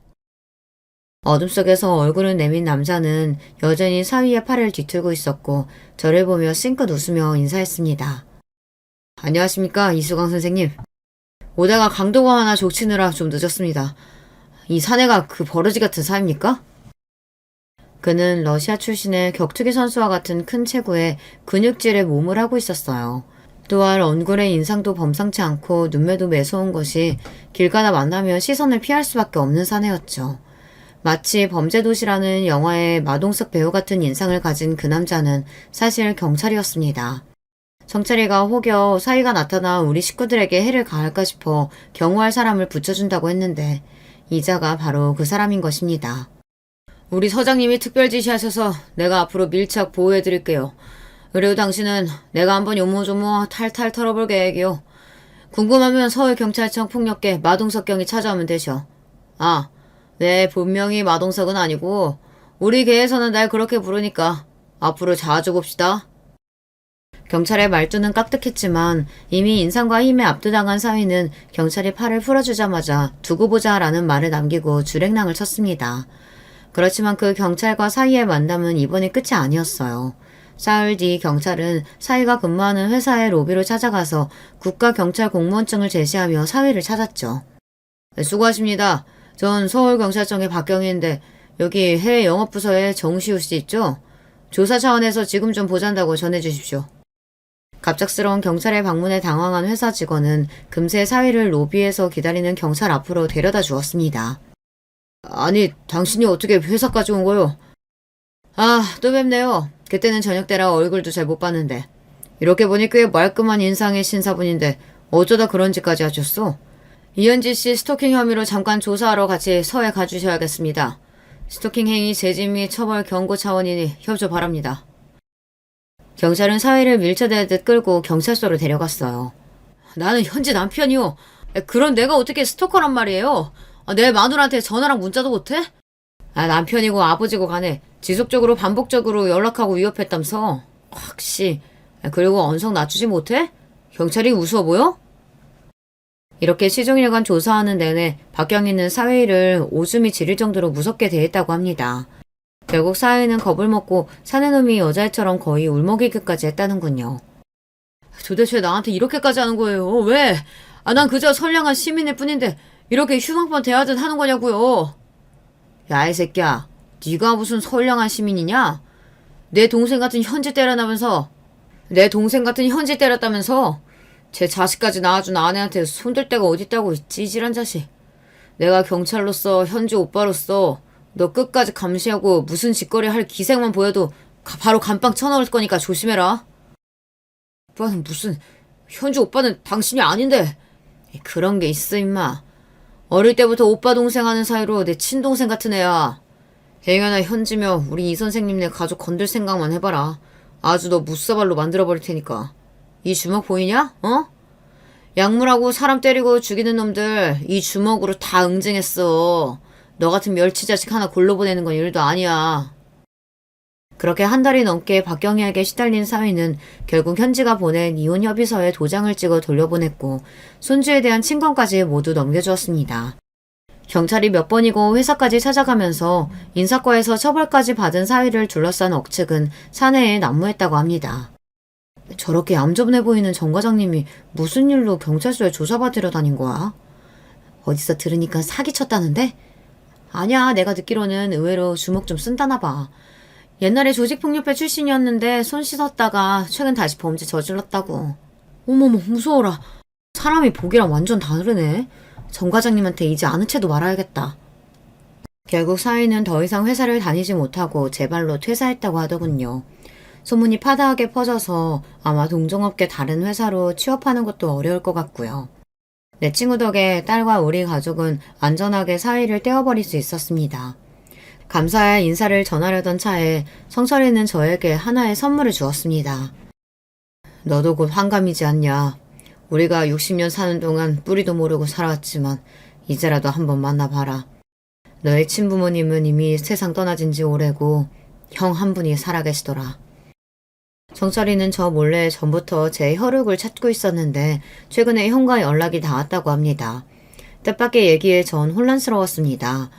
어둠 속에서 얼굴을 내민 남자는 여전히 사위의 팔을 뒤틀고 있었고 저를 보며 싱긋 웃으며 인사했습니다. 안녕하십니까, 이수강 선생님. 오다가 강도가 하나 족치느라 좀 늦었습니다. 이 사내가 그 버러지 같은 사입니까? 그는 러시아 출신의 격투기 선수와 같은 큰 체구에 근육질의 몸을 하고 있었어요. 또한 얼굴의 인상도 범상치 않고 눈매도 매서운 것이 길 가다 만나면 시선을 피할 수밖에 없는 사내였죠. 마치 범죄도시라는 영화의 마동석 배우 같은 인상을 가진 그 남자는 사실 경찰이었습니다. 성철이가 혹여 사위가 나타나 우리 식구들에게 해를 가할까 싶어 경호할 사람을 붙여준다고 했는데 이자가 바로 그 사람인 것입니다. 우리 서장님이 특별 지시하셔서 내가 앞으로 밀착 보호해드릴게요. 그리고 당신은 내가 한번 요모조모 탈탈 털어볼 계획이요. 궁금하면 서울경찰청 폭력계 마동석 경이 찾아오면 되셔. 네, 분명히 마동석은 아니고 우리 계에서는 날 그렇게 부르니까 앞으로 자주 봅시다. 경찰의 말투는 깍듯했지만 이미 인상과 힘에 압도당한 사위는 경찰이 팔을 풀어주자마자 두고 보자라는 말을 남기고 줄행랑을 쳤습니다. 그렇지만 그 경찰과 사위의 만남은 이번이 끝이 아니었어요. 사흘 뒤 경찰은 사위가 근무하는 회사의 로비로 찾아가서 국가경찰 공무원증을 제시하며 사위를 찾았죠. 네, 수고하십니다. 전 서울경찰청의 박경희인데 여기 해외 영업부서에 정시우 씨 있죠? 조사 차원에서 지금 좀 보잔다고 전해주십시오. 갑작스러운 경찰의 방문에 당황한 회사 직원은 금세 사위를 로비에서 기다리는 경찰 앞으로 데려다 주었습니다. 아니, 당신이 어떻게 회사까지 온 거요? 또 뵙네요. 그때는 저녁때라 얼굴도 잘 못 봤는데. 이렇게 보니 꽤 말끔한 인상의 신사분인데 어쩌다 그런 짓까지 하셨어? 이현지 씨 스토킹 혐의로 잠깐 조사하러 같이 서에 가주셔야겠습니다. 스토킹 행위 재진 및 처벌 경고 차원이니 협조 바랍니다. 경찰은 사위를 밀쳐대듯 끌고 경찰서로 데려갔어요. 나는 현지 남편이요. 그런 내가 어떻게 스토커란 말이에요. 내 마누라한테 전화랑 문자도 못해? 남편이고 아버지고 간에 지속적으로 반복적으로 연락하고 위협했다면서. 확시. 그리고 언성 낮추지 못해? 경찰이 우스워 보여? 이렇게 시종일관 조사하는 내내 박경희는 사위를 오줌이 지릴 정도로 무섭게 대했다고 합니다. 결국 사위는 겁을 먹고 사내놈이 여자애처럼 거의 울먹이기까지 했다는군요. 도대체 나한테 이렇게까지 하는 거예요? 왜? 난 그저 선량한 시민일 뿐인데 이렇게 흉악한 대하듯 하는 거냐고요. 야, 이 새끼야. 네가 무슨 선량한 시민이냐? 내 동생 같은 현지 때렸다면서 제 자식까지 낳아준 아내한테 손댈 데가 어딨다고 찌질한 자식. 내가 경찰로서 현지 오빠로서 너 끝까지 감시하고 무슨 짓거리 할 기색만 보여도 바로 감빵 쳐넣을 거니까 조심해라. 오빠는 무슨 현지 오빠는 당신이 아닌데. 그런 게 있어 임마. 어릴 때부터 오빠 동생 하는 사이로 내 친동생 같은 애야. 행여나 현지며 우리 이 선생님네 가족 건들 생각만 해봐라. 아주 너 무사발로 만들어버릴 테니까. 이 주먹 보이냐? 어? 약물하고 사람 때리고 죽이는 놈들 이 주먹으로 다 응징했어. 너 같은 멸치 자식 하나 골로 보내는 건 일도 아니야. 그렇게 한 달이 넘게 박경희에게 시달린 사위는 결국 현지가 보낸 이혼 협의서에 도장을 찍어 돌려보냈고 손주에 대한 친권까지 모두 넘겨주었습니다. 경찰이 몇 번이고 회사까지 찾아가면서 인사과에서 처벌까지 받은 사위를 둘러싼 억측은 사내에 난무했다고 합니다. 저렇게 얌전해 보이는 정 과장님이 무슨 일로 경찰서에 조사받으러 다닌 거야? 어디서 들으니까 사기쳤다는데? 아니야, 내가 듣기로는 의외로 주먹 좀 쓴다나 봐. 옛날에 조직폭력배 출신이었는데 손 씻었다가 최근 다시 범죄 저질렀다고. 어머머, 무서워라. 사람이 보기랑 완전 다르네. 정 과장님한테 이제 아는 채도 말아야겠다. 결국 사위는 더 이상 회사를 다니지 못하고 제 발로 퇴사했다고 하더군요. 소문이 파다하게 퍼져서 아마 동종업계 다른 회사로 취업하는 것도 어려울 것 같고요. 내 친구 덕에 딸과 우리 가족은 안전하게 사위를 떼어버릴 수 있었습니다. 감사의 인사를 전하려던 차에 성철이는 저에게 하나의 선물을 주었습니다. 너도 곧 환갑이지 않냐. 우리가 60년 사는 동안 뿌리도 모르고 살아왔지만 이제라도 한번 만나봐라. 너의 친부모님은 이미 세상 떠나진 지 오래고 형 한 분이 살아계시더라. 정철이는 저 몰래 전부터 제 혈육을 찾고 있었는데 최근에 형과 연락이 닿았다고 합니다. 뜻밖의 얘기에 전 혼란스러웠습니다.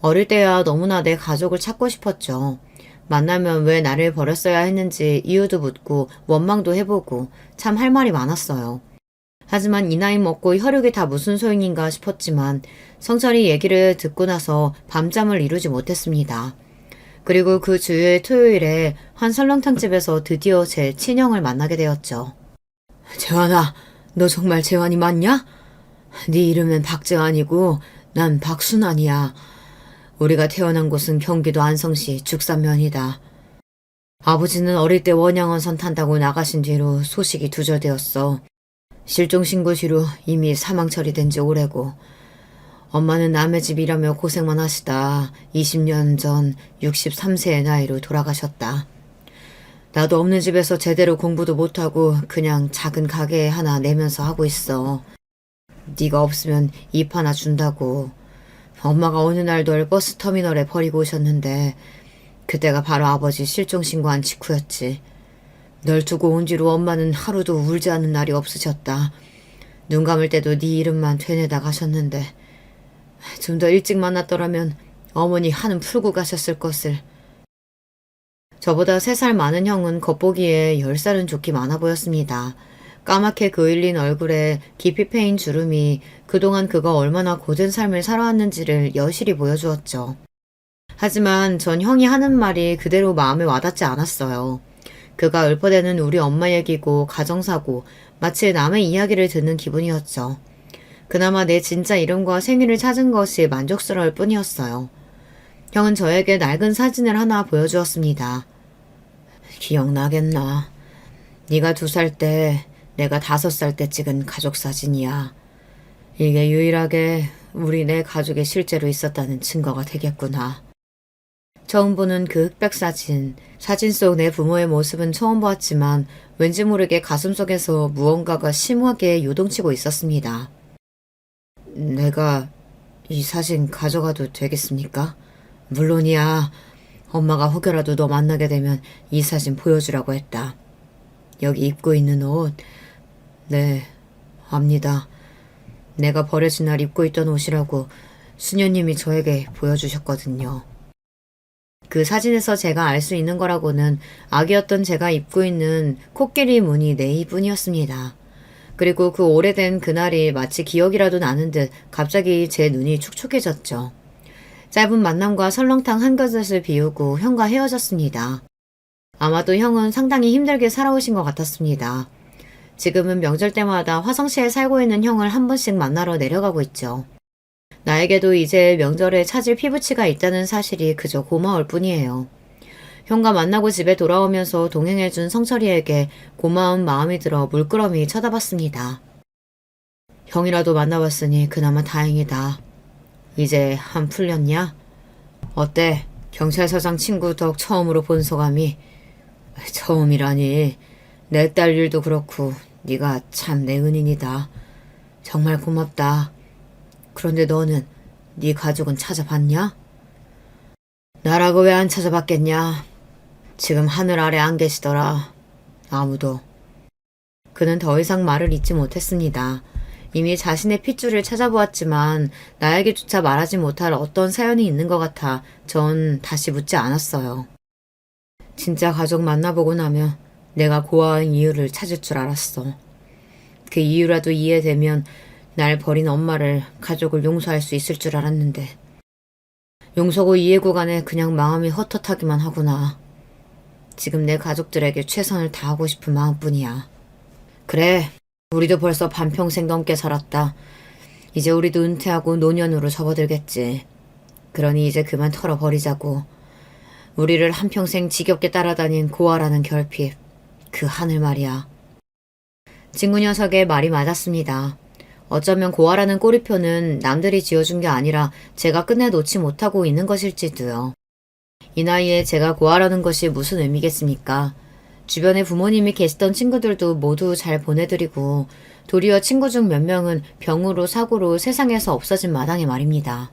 어릴 때야 너무나 내 가족을 찾고 싶었죠. 만나면 왜 나를 버렸어야 했는지 이유도 묻고 원망도 해보고 참 할 말이 많았어요. 하지만 이 나이 먹고 혈육이 다 무슨 소용인가 싶었지만 성철이 얘기를 듣고 나서 밤잠을 이루지 못했습니다. 그리고 그 주요일 토요일에 한 설렁탕집에서 드디어 제 친형을 만나게 되었죠. 재환아, 너 정말 재환이 맞냐? 네 이름은 박재환이고 난 박순환이야. 우리가 태어난 곳은 경기도 안성시 죽산면이다. 아버지는 어릴 때 원양어선 탄다고 나가신 뒤로 소식이 두절되었어. 실종신고 뒤로 이미 사망 처리된 지 오래고 엄마는 남의 집 일하며 고생만 하시다 20년 전 63세의 나이로 돌아가셨다. 나도 없는 집에서 제대로 공부도 못하고 그냥 작은 가게 하나 내면서 하고 있어. 네가 없으면 입 하나 준다고. 엄마가 어느 날 널 버스터미널에 버리고 오셨는데 그때가 바로 아버지 실종신고한 직후였지. 널 두고 온 뒤로 엄마는 하루도 울지 않는 날이 없으셨다. 눈 감을 때도 네 이름만 되뇌다 가셨는데 좀 더 일찍 만났더라면 어머니 한은 풀고 가셨을 것을. 저보다 3살 많은 형은 겉보기에 10살은 좋기 많아 보였습니다. 까맣게 그을린 얼굴에 깊이 패인 주름이 그동안 그가 얼마나 고된 삶을 살아왔는지를 여실히 보여주었죠. 하지만 전 형이 하는 말이 그대로 마음에 와닿지 않았어요. 그가 읊어대는 우리 엄마 얘기고 가정사고 마치 남의 이야기를 듣는 기분이었죠. 그나마 내 진짜 이름과 생일을 찾은 것이 만족스러울 뿐이었어요. 형은 저에게 낡은 사진을 하나 보여주었습니다. 기억나겠나? 네가 2살 때 내가 5살 때 찍은 가족사진이야. 이게 유일하게 우리 내 가족에 실제로 있었다는 증거가 되겠구나. 처음 보는 그 흑백 사진 속 내 부모의 모습은 처음 보았지만 왠지 모르게 가슴속에서 무언가가 심하게 요동치고 있었습니다. 내가 이 사진 가져가도 되겠습니까? 물론이야. 엄마가 혹여라도 너 만나게 되면 이 사진 보여주라고 했다. 여기 입고 있는 옷. 네, 압니다. 내가 버려진 날 입고 있던 옷이라고 수녀님이 저에게 보여주셨거든요. 그 사진에서 제가 알 수 있는 거라고는 아기였던 제가 입고 있는 코끼리 무늬 네이뿐이었습니다. 그리고 그 오래된 그날이 마치 기억이라도 나는 듯 갑자기 제 눈이 촉촉해졌죠. 짧은 만남과 설렁탕 한 그릇을 비우고 형과 헤어졌습니다. 아마도 형은 상당히 힘들게 살아오신 것 같았습니다. 지금은 명절 때마다 화성시에 살고 있는 형을 한 번씩 만나러 내려가고 있죠. 나에게도 이제 명절에 찾을 피부치가 있다는 사실이 그저 고마울 뿐이에요. 형과 만나고 집에 돌아오면서 동행해준 성철이에게 고마운 마음이 들어 물끄러미 쳐다봤습니다. 형이라도 만나봤으니 그나마 다행이다. 이제 한 풀렸냐? 어때? 경찰서장 친구 덕 처음으로 본 소감이? 처음이라니. 내 딸 일도 그렇고 네가 참 내 은인이다. 정말 고맙다. 그런데 너는 네 가족은 찾아봤냐? 나라고 왜 안 찾아봤겠냐? 지금 하늘 아래 안 계시더라. 아무도. 그는 더 이상 말을 잇지 못했습니다. 이미 자신의 핏줄을 찾아보았지만 나에게조차 말하지 못할 어떤 사연이 있는 것 같아 전 다시 묻지 않았어요. 진짜 가족 만나보고 나면 내가 고아인 이유를 찾을 줄 알았어. 그 이유라도 이해되면 날 버린 엄마를, 가족을 용서할 수 있을 줄 알았는데 용서고 이해 구간에 그냥 마음이 헛헛하기만 하구나. 지금 내 가족들에게 최선을 다하고 싶은 마음뿐이야. 그래, 우리도 벌써 반평생 넘게 살았다. 이제 우리도 은퇴하고 노년으로 접어들겠지. 그러니 이제 그만 털어버리자고. 우리를 한평생 지겹게 따라다닌 고아라는 결핍. 그 하늘 말이야. 친구 녀석의 말이 맞았습니다. 어쩌면 고아라는 꼬리표는 남들이 지어준 게 아니라 제가 끝내 놓지 못하고 있는 것일지도요. 이 나이에 제가 고아라는 것이 무슨 의미겠습니까? 주변에 부모님이 계시던 친구들도 모두 잘 보내드리고 도리어 친구 중 몇 명은 병으로 사고로 세상에서 없어진 마당에 말입니다.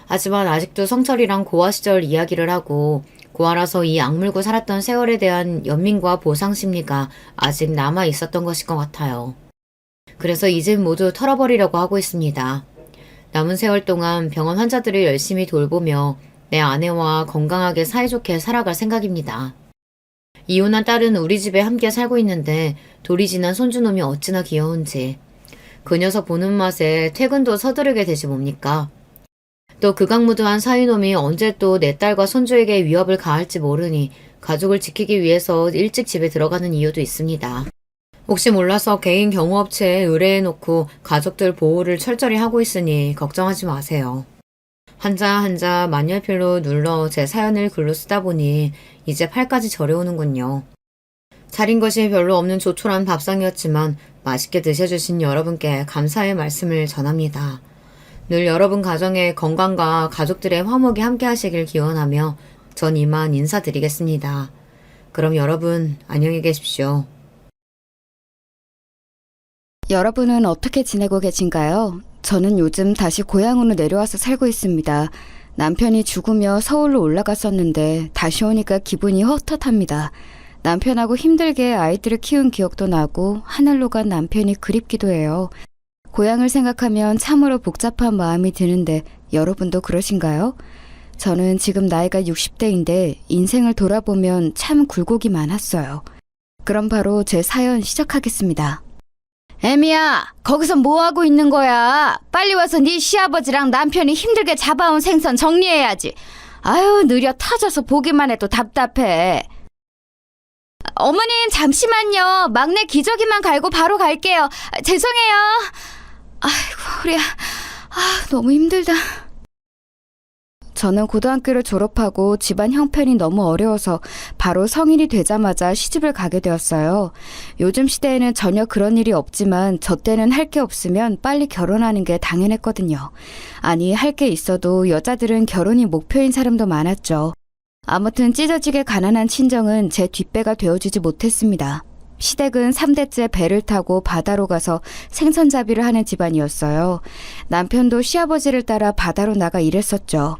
하지만 아직도 성철이랑 고아 시절 이야기를 하고 고아라서 이 악물고 살았던 세월에 대한 연민과 보상 심리가 아직 남아 있었던 것일 것 같아요. 그래서 이젠 모두 털어버리려고 하고 있습니다. 남은 세월 동안 병원 환자들을 열심히 돌보며 내 아내와 건강하게 사이좋게 살아갈 생각입니다. 이혼한 딸은 우리 집에 함께 살고 있는데 돌이 지난 손주놈이 어찌나 귀여운지. 그 녀석 보는 맛에 퇴근도 서두르게 되지 뭡니까? 또 극악무도한 사위놈이 언제 또 내 딸과 손주에게 위협을 가할지 모르니 가족을 지키기 위해서 일찍 집에 들어가는 이유도 있습니다. 혹시 몰라서 개인 경호업체에 의뢰해놓고 가족들 보호를 철저히 하고 있으니 걱정하지 마세요. 한자 한자 만년필로 눌러 제 사연을 글로 쓰다 보니 이제 팔까지 저려오는군요. 차린 것이 별로 없는 조촐한 밥상이었지만 맛있게 드셔주신 여러분께 감사의 말씀을 전합니다. 늘 여러분 가정의 건강과 가족들의 화목이 함께 하시길 기원하며 전 이만 인사드리겠습니다. 그럼 여러분 안녕히 계십시오. 여러분은 어떻게 지내고 계신가요? 저는 요즘 다시 고향으로 내려와서 살고 있습니다. 남편이 죽으며 서울로 올라갔었는데 다시 오니까 기분이 헛헛합니다. 남편하고 힘들게 아이들을 키운 기억도 나고 하늘로 간 남편이 그립기도 해요. 고향을 생각하면 참으로 복잡한 마음이 드는데 여러분도 그러신가요? 저는 지금 나이가 60대인데 인생을 돌아보면 참 굴곡이 많았어요. 그럼 바로 제 사연 시작하겠습니다. 애미야, 거기서 뭐하고 있는 거야? 빨리 와서 네 시아버지랑 남편이 힘들게 잡아온 생선 정리해야지. 아유, 느려 터져서 보기만 해도 답답해. 어머님, 잠시만요. 막내 기저귀만 갈고 바로 갈게요. 죄송해요. 아이고, 우리야. 너무 힘들다. 저는 고등학교를 졸업하고 집안 형편이 너무 어려워서 바로 성인이 되자마자 시집을 가게 되었어요. 요즘 시대에는 전혀 그런 일이 없지만 저 때는 할 게 없으면 빨리 결혼하는 게 당연했거든요. 아니, 할 게 있어도 여자들은 결혼이 목표인 사람도 많았죠. 아무튼 찢어지게 가난한 친정은 제 뒷배가 되어주지 못했습니다. 시댁은 3대째 배를 타고 바다로 가서 생선잡이를 하는 집안이었어요. 남편도 시아버지를 따라 바다로 나가 일했었죠.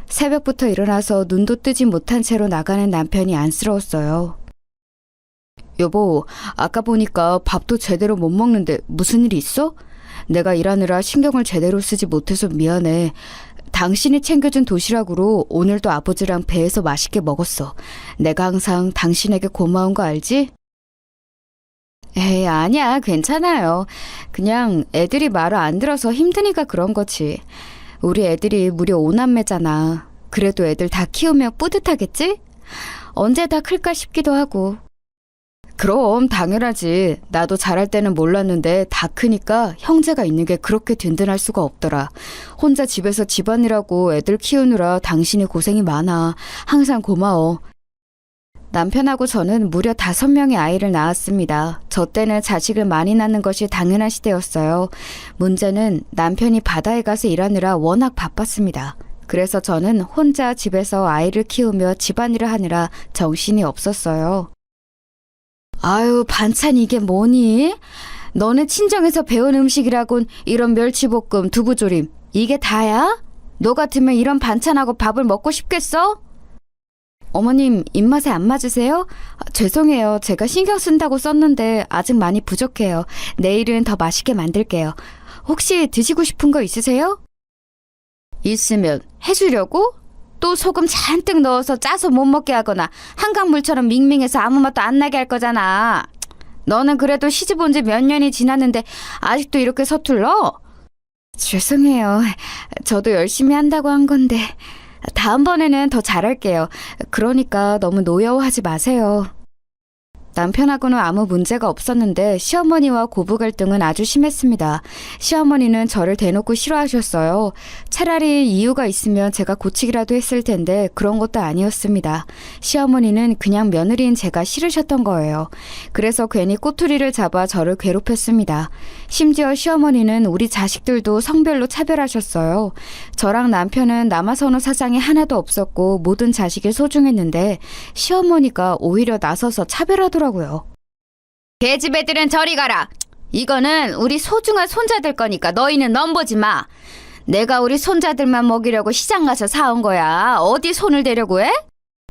새벽부터 일어나서 눈도 뜨지 못한 채로 나가는 남편이 안쓰러웠어요. 여보, 아까 보니까 밥도 제대로 못 먹는데 무슨 일 있어? 내가 일하느라 신경을 제대로 쓰지 못해서 미안해. 당신이 챙겨준 도시락으로 오늘도 아버지랑 배에서 맛있게 먹었어. 내가 항상 당신에게 고마운 거 알지? 에이, 아니야. 괜찮아요. 그냥 애들이 말을 안 들어서 힘드니까 그런 거지. 우리 애들이 무려 5남매잖아. 그래도 애들 다 키우면 뿌듯하겠지? 언제 다 클까 싶기도 하고. 그럼 당연하지. 나도 잘할 때는 몰랐는데 다 크니까 형제가 있는 게 그렇게 든든할 수가 없더라. 혼자 집에서 집안일하고 애들 키우느라 당신이 고생이 많아. 항상 고마워. 남편하고 저는 무려 5명의 아이를 낳았습니다. 저 때는 자식을 많이 낳는 것이 당연한 시대였어요. 문제는 남편이 바다에 가서 일하느라 워낙 바빴습니다. 그래서 저는 혼자 집에서 아이를 키우며 집안일을 하느라 정신이 없었어요. 아유, 반찬 이게 뭐니? 너는 친정에서 배운 음식이라곤 이런 멸치볶음, 두부조림 이게 다야? 너 같으면 이런 반찬하고 밥을 먹고 싶겠어? 어머님, 입맛에 안 맞으세요? 죄송해요. 제가 신경 쓴다고 썼는데 아직 많이 부족해요. 내일은 더 맛있게 만들게요. 혹시 드시고 싶은 거 있으세요? 있으면 해주려고? 또 소금 잔뜩 넣어서 짜서 못 먹게 하거나 한강물처럼 밍밍해서 아무 맛도 안 나게 할 거잖아. 너는 그래도 시집 온 지 몇 년이 지났는데 아직도 이렇게 서툴러? 죄송해요. 저도 열심히 한다고 한 건데 다음번에는 더 잘할게요. 그러니까 너무 노여워하지 마세요. 남편하고는 아무 문제가 없었는데 시어머니와 고부 갈등은 아주 심했습니다. 시어머니는 저를 대놓고 싫어하셨어요. 차라리 이유가 있으면 제가 고치기라도 했을 텐데 그런 것도 아니었습니다. 시어머니는 그냥 며느리인 제가 싫으셨던 거예요. 그래서 괜히 꼬투리를 잡아 저를 괴롭혔습니다. 심지어 시어머니는 우리 자식들도 성별로 차별하셨어요. 저랑 남편은 남아선호 사상이 하나도 없었고 모든 자식이 소중했는데 시어머니가 오히려 나서서 차별하더라고요. 계집 애들은 저리 가라. 이거는 우리 소중한 손자들 거니까 너희는 넘보지 마. 내가 우리 손자들만 먹이려고 시장 가서 사온 거야. 어디 손을 대려고 해?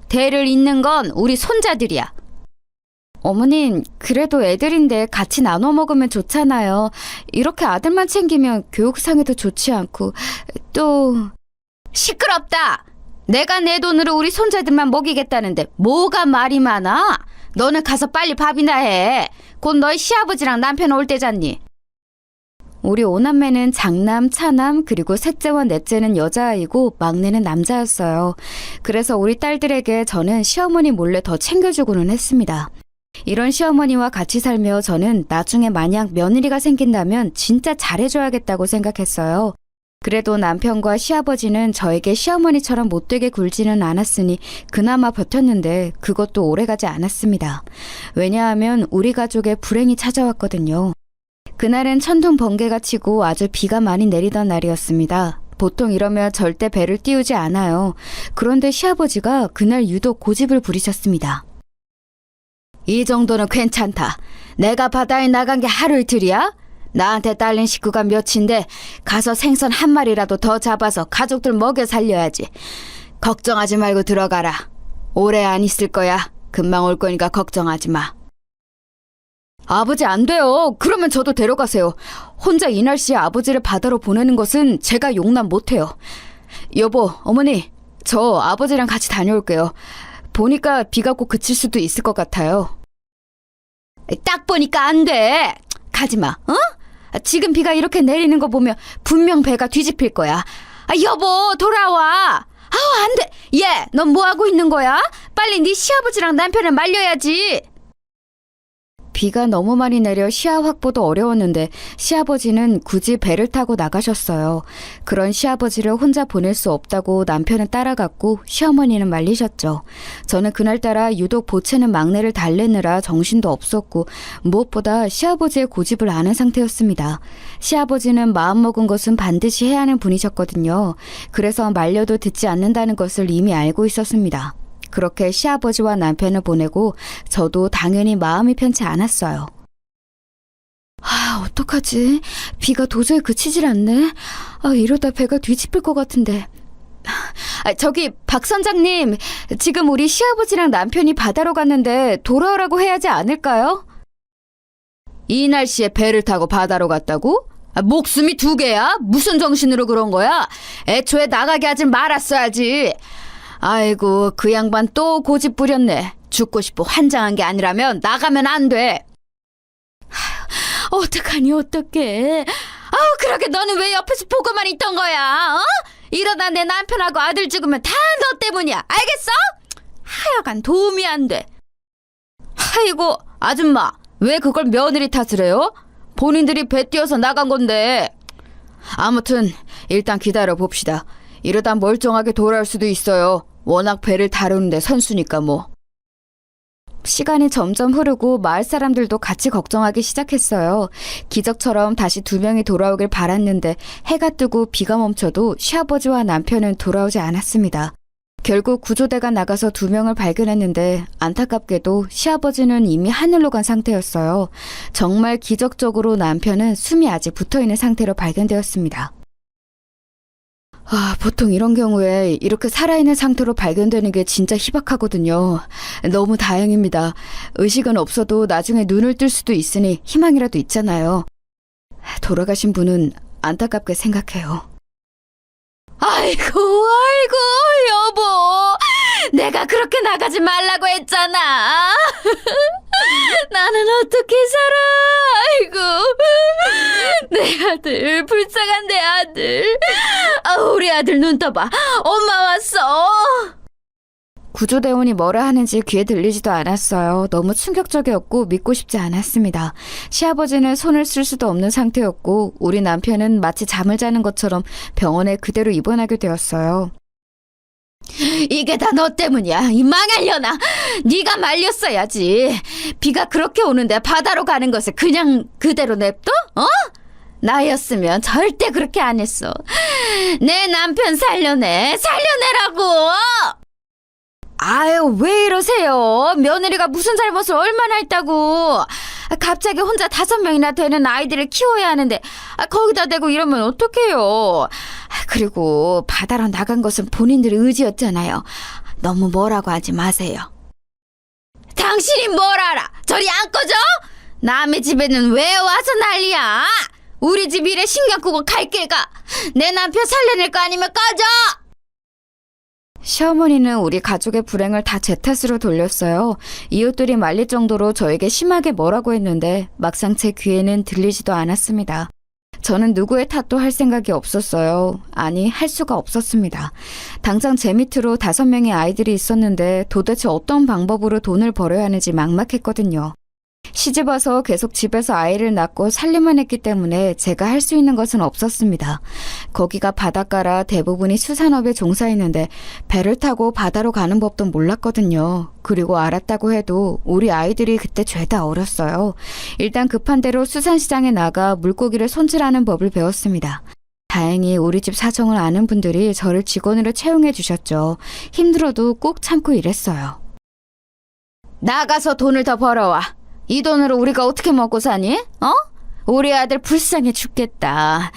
대를 잇는 건 우리 손자들이야. 어머님, 그래도 애들인데 같이 나눠 먹으면 좋잖아요. 이렇게 아들만 챙기면 교육상에도 좋지 않고 또... 시끄럽다. 내가 내 돈으로 우리 손자들만 먹이겠다는데 뭐가 말이 많아? 너는 가서 빨리 밥이나 해. 곧 너희 시아버지랑 남편 올 때잖니. 우리 오남매는 장남, 차남, 그리고 셋째와 넷째는 여자아이고 막내는 남자였어요. 그래서 우리 딸들에게 저는 시어머니 몰래 더 챙겨주고는 했습니다. 이런 시어머니와 같이 살며 저는 나중에 만약 며느리가 생긴다면 진짜 잘해줘야겠다고 생각했어요. 그래도 남편과 시아버지는 저에게 시어머니처럼 못되게 굴지는 않았으니 그나마 버텼는데 그것도 오래가지 않았습니다. 왜냐하면 우리 가족에 불행이 찾아왔거든요. 그날은 천둥 번개가 치고 아주 비가 많이 내리던 날이었습니다. 보통 이러면 절대 배를 띄우지 않아요. 그런데 시아버지가 그날 유독 고집을 부리셨습니다. 이 정도는 괜찮다. 내가 바다에 나간 게 하루 이틀이야? 나한테 딸린 식구가 몇인데 가서 생선 한 마리라도 더 잡아서 가족들 먹여 살려야지. 걱정하지 말고 들어가라. 오래 안 있을 거야. 금방 올 거니까 걱정하지 마. 아버지 안 돼요. 그러면 저도 데려가세요. 혼자 이 날씨에 아버지를 바다로 보내는 것은 제가 용납 못해요. 여보, 어머니, 저 아버지랑 같이 다녀올게요. 보니까 비가 곧 그칠 수도 있을 것 같아요. 딱 보니까 안 돼. 가지마, 어? 지금 비가 이렇게 내리는 거 보면 분명 배가 뒤집힐 거야. 여보, 돌아와. 아우, 안 돼. 얘, 넌 뭐 하고 있는 거야? 빨리 네 시아버지랑 남편을 말려야지. 비가 너무 많이 내려 시야 확보도 어려웠는데 시아버지는 굳이 배를 타고 나가셨어요. 그런 시아버지를 혼자 보낼 수 없다고 남편은 따라갔고 시어머니는 말리셨죠. 저는 그날따라 유독 보채는 막내를 달래느라 정신도 없었고 무엇보다 시아버지의 고집을 아는 상태였습니다. 시아버지는 마음먹은 것은 반드시 해야 하는 분이셨거든요. 그래서 말려도 듣지 않는다는 것을 이미 알고 있었습니다. 그렇게 시아버지와 남편을 보내고 저도 당연히 마음이 편치 않았어요. 어떡하지? 비가 도저히 그치질 않네. 이러다 배가 뒤집힐 것 같은데. 저기 박 선장님, 지금 우리 시아버지랑 남편이 바다로 갔는데 돌아오라고 해야지 않을까요? 이 날씨에 배를 타고 바다로 갔다고? 목숨이 두 개야? 무슨 정신으로 그런 거야? 애초에 나가게 하지 말았어야지. 아이고, 그 양반 또 고집 부렸네. 죽고 싶어 환장한 게 아니라면 나가면 안 돼. 어떡하니 어떡해. 그러게 너는 왜 옆에서 보고만 있던 거야? 이러다 내 남편하고 아들 죽으면 다 너 때문이야. 알겠어? 하여간 도움이 안 돼. 아이고, 아줌마, 왜 그걸 며느리 탓을 해요? 본인들이 배 띄어서 나간 건데. 아무튼 일단 기다려 봅시다. 이러다 멀쩡하게 돌아올 수도 있어요. 워낙 배를 다루는데 선수니까 뭐. 시간이 점점 흐르고 마을 사람들도 같이 걱정하기 시작했어요. 기적처럼 다시 두 명이 돌아오길 바랐는데 해가 뜨고 비가 멈춰도 시아버지와 남편은 돌아오지 않았습니다. 결국 구조대가 나가서 2명을 발견했는데 안타깝게도 시아버지는 이미 하늘로 간 상태였어요. 정말 기적적으로 남편은 숨이 아직 붙어있는 상태로 발견되었습니다. 보통 이런 경우에 이렇게 살아있는 상태로 발견되는 게 진짜 희박하거든요. 너무 다행입니다. 의식은 없어도 나중에 눈을 뜰 수도 있으니 희망이라도 있잖아요. 돌아가신 분은 안타깝게 생각해요. 아이고, 여보. 내가 그렇게 나가지 말라고 했잖아. 나는 어떻게 살아? 아이고. 내 아들, 불쌍한 내 아들. 우리 아들 눈 떠봐. 엄마 왔어. 구조대원이 뭐라 하는지 귀에 들리지도 않았어요. 너무 충격적이었고 믿고 싶지 않았습니다. 시아버지는 손을 쓸 수도 없는 상태였고 우리 남편은 마치 잠을 자는 것처럼 병원에 그대로 입원하게 되었어요. 이게 다 너 때문이야. 이 망할려나. 네가 말렸어야지. 비가 그렇게 오는데 바다로 가는 것을 그냥 그대로 냅둬? 나였으면 절대 그렇게 안 했어. 내 남편 살려내라고. 아유, 왜 이러세요? 며느리가 무슨 잘못을 얼마나 했다고. 갑자기 혼자 5명이나 되는 아이들을 키워야 하는데 거기다 대고 이러면 어떡해요. 그리고 바다로 나간 것은 본인들의 의지였잖아요. 너무 뭐라고 하지 마세요. 당신이 뭘 알아? 저리 안 꺼져? 남의 집에는 왜 와서 난리야? 우리 집 일에 신경 끄고 갈 길 가. 내 남편 살려낼 거 아니면 꺼져. 시어머니는 우리 가족의 불행을 다 제 탓으로 돌렸어요. 이웃들이 말릴 정도로 저에게 심하게 뭐라고 했는데 막상 제 귀에는 들리지도 않았습니다. 저는 누구의 탓도 할 생각이 없었어요. 아니, 할 수가 없었습니다. 당장 제 밑으로 5명의 아이들이 있었는데 도대체 어떤 방법으로 돈을 벌어야 하는지 막막했거든요. 시집 와서 계속 집에서 아이를 낳고 살림만 했기 때문에 제가 할 수 있는 것은 없었습니다. 거기가 바닷가라 대부분이 수산업에 종사했는데 배를 타고 바다로 가는 법도 몰랐거든요. 그리고 알았다고 해도 우리 아이들이 그때 죄다 어렸어요. 일단 급한 대로 수산시장에 나가 물고기를 손질하는 법을 배웠습니다. 다행히 우리 집 사정을 아는 분들이 저를 직원으로 채용해 주셨죠. 힘들어도 꾹 참고 일했어요. 나가서 돈을 더 벌어와. 이 돈으로 우리가 어떻게 먹고 사니? 우리 아들 불쌍해 죽겠다.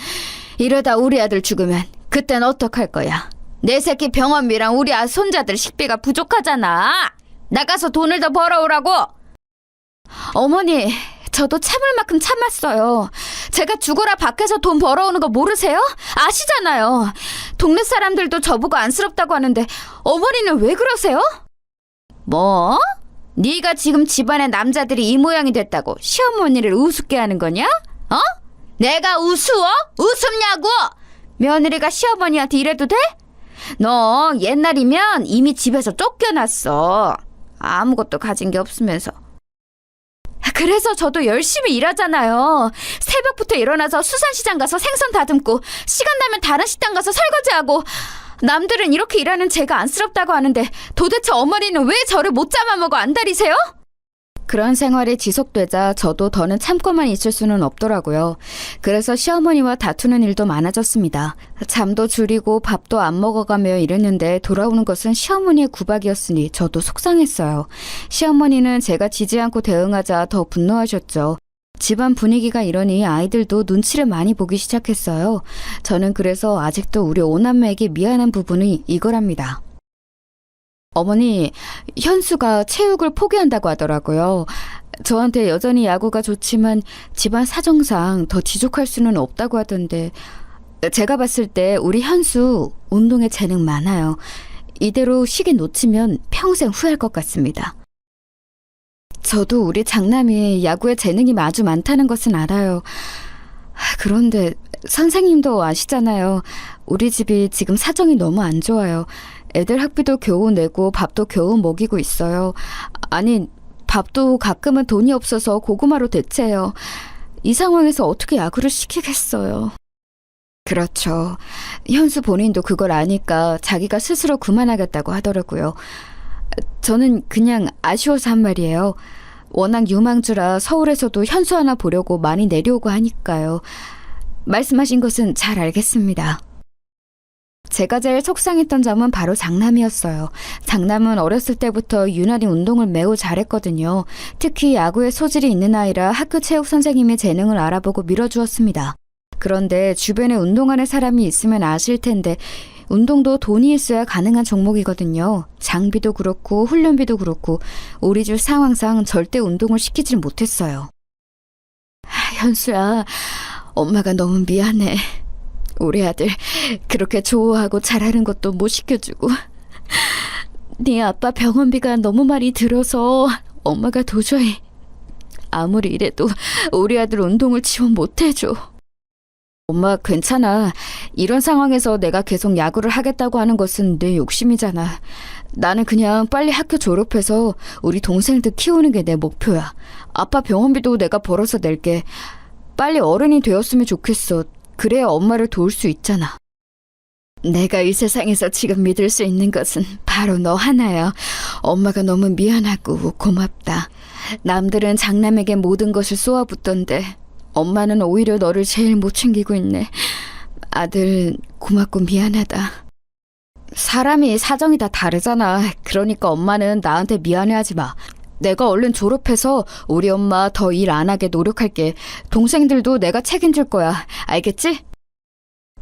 이러다 우리 아들 죽으면 그땐 어떡할 거야? 내 새끼 병원비랑 우리 손자들 식비가 부족하잖아. 나가서 돈을 더 벌어오라고. 어머니, 저도 참을 만큼 참았어요. 제가 죽어라 밖에서 돈 벌어오는 거 모르세요? 아시잖아요. 동네 사람들도 저보고 안쓰럽다고 하는데 어머니는 왜 그러세요? 뭐? 네가 지금 집안의 남자들이 이 모양이 됐다고 시어머니를 우습게 하는 거냐? 내가 우스워? 우습냐고? 며느리가 시어머니한테 이래도 돼? 너 옛날이면 이미 집에서 쫓겨났어. 아무것도 가진 게 없으면서. 그래서 저도 열심히 일하잖아요. 새벽부터 일어나서 수산시장 가서 생선 다듬고 시간 나면 다른 식당 가서 설거지하고. 남들은 이렇게 일하는 제가 안쓰럽다고 하는데 도대체 어머니는 왜 저를 못 잡아먹어 안달이세요? 그런 생활이 지속되자 저도 더는 참고만 있을 수는 없더라고요. 그래서 시어머니와 다투는 일도 많아졌습니다. 잠도 줄이고 밥도 안 먹어가며 이랬는데 돌아오는 것은 시어머니의 구박이었으니 저도 속상했어요. 시어머니는 제가 지지 않고 대응하자 더 분노하셨죠. 집안 분위기가 이러니 아이들도 눈치를 많이 보기 시작했어요. 저는 그래서 아직도 우리 오남매에게 미안한 부분이 이거랍니다. 어머니, 현수가 체육을 포기한다고 하더라고요. 저한테 여전히 야구가 좋지만 집안 사정상 더 지속할 수는 없다고 하던데 제가 봤을 때 우리 현수 운동에 재능 많아요. 이대로 시기 놓치면 평생 후회할 것 같습니다. 저도 우리 장남이 야구에 재능이 아주 많다는 것은 알아요. 그런데 선생님도 아시잖아요. 우리 집이 지금 사정이 너무 안 좋아요. 애들 학비도 겨우 내고 밥도 겨우 먹이고 있어요. 아니, 밥도 가끔은 돈이 없어서 고구마로 대체해요. 이 상황에서 어떻게 야구를 시키겠어요. 그렇죠. 현수 본인도 그걸 아니까 자기가 스스로 그만하겠다고 하더라고요. 저는 그냥 아쉬워서 한 말이에요. 워낙 유망주라 서울에서도 현수 하나 보려고 많이 내려오고 하니까요. 말씀하신 것은 잘 알겠습니다. 제가 제일 속상했던 점은 바로 장남이었어요. 장남은 어렸을 때부터 유난히 운동을 매우 잘했거든요. 특히 야구에 소질이 있는 아이라 학교 체육 선생님의 재능을 알아보고 밀어주었습니다. 그런데 주변에 운동하는 사람이 있으면 아실 텐데 운동도 돈이 있어야 가능한 종목이거든요. 장비도 그렇고 훈련비도 그렇고 우리 집 상황상 절대 운동을 시키질 못했어요. 현수야, 엄마가 너무 미안해. 우리 아들 그렇게 좋아하고 잘하는 것도 못 시켜주고 네 아빠 병원비가 너무 많이 들어서 엄마가 도저히 아무리 이래도 우리 아들 운동을 지원 못해줘. 엄마 괜찮아. 이런 상황에서 내가 계속 야구를 하겠다고 하는 것은 내 욕심이잖아. 나는 그냥 빨리 학교 졸업해서 우리 동생들 키우는 게 내 목표야. 아빠 병원비도 내가 벌어서 낼게. 빨리 어른이 되었으면 좋겠어. 그래야 엄마를 도울 수 있잖아. 내가 이 세상에서 지금 믿을 수 있는 것은 바로 너 하나야. 엄마가 너무 미안하고 고맙다. 남들은 장남에게 모든 것을 쏘아붙던데 엄마는 오히려 너를 제일 못 챙기고 있네. 아들 고맙고 미안하다. 사람이 사정이 다 다르잖아. 그러니까 엄마는 나한테 미안해하지 마. 내가 얼른 졸업해서 우리 엄마 더 일 안 하게 노력할게. 동생들도 내가 책임질 거야. 알겠지?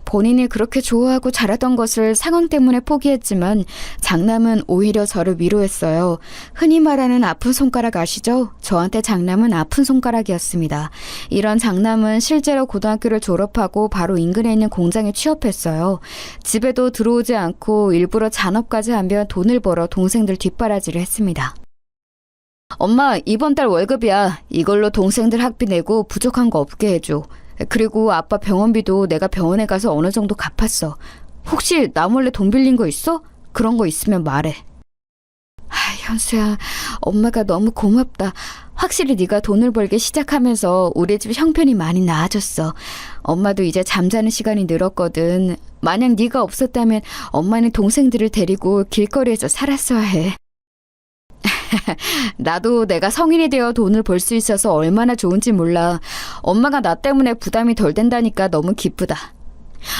본인이 그렇게 좋아하고 잘하던 것을 상황 때문에 포기했지만 장남은 오히려 저를 위로했어요. 흔히 말하는 아픈 손가락 아시죠? 저한테 장남은 아픈 손가락이었습니다. 이런 장남은 실제로 고등학교를 졸업하고 바로 인근에 있는 공장에 취업했어요. 집에도 들어오지 않고 일부러 잔업까지 하며 돈을 벌어 동생들 뒷바라지를 했습니다. 엄마, 이번 달 월급이야. 이걸로 동생들 학비 내고 부족한 거 없게 해줘. 그리고 아빠 병원비도 내가 병원에 가서 어느 정도 갚았어. 혹시 나 몰래 돈 빌린 거 있어? 그런 거 있으면 말해. 현수야, 엄마가 너무 고맙다. 확실히 네가 돈을 벌기 시작하면서 우리 집 형편이 많이 나아졌어. 엄마도 이제 잠자는 시간이 늘었거든. 만약 네가 없었다면 엄마는 동생들을 데리고 길거리에서 살았어야 해. 나도 내가 성인이 되어 돈을 벌 수 있어서 얼마나 좋은지 몰라. 엄마가 나 때문에 부담이 덜 된다니까 너무 기쁘다.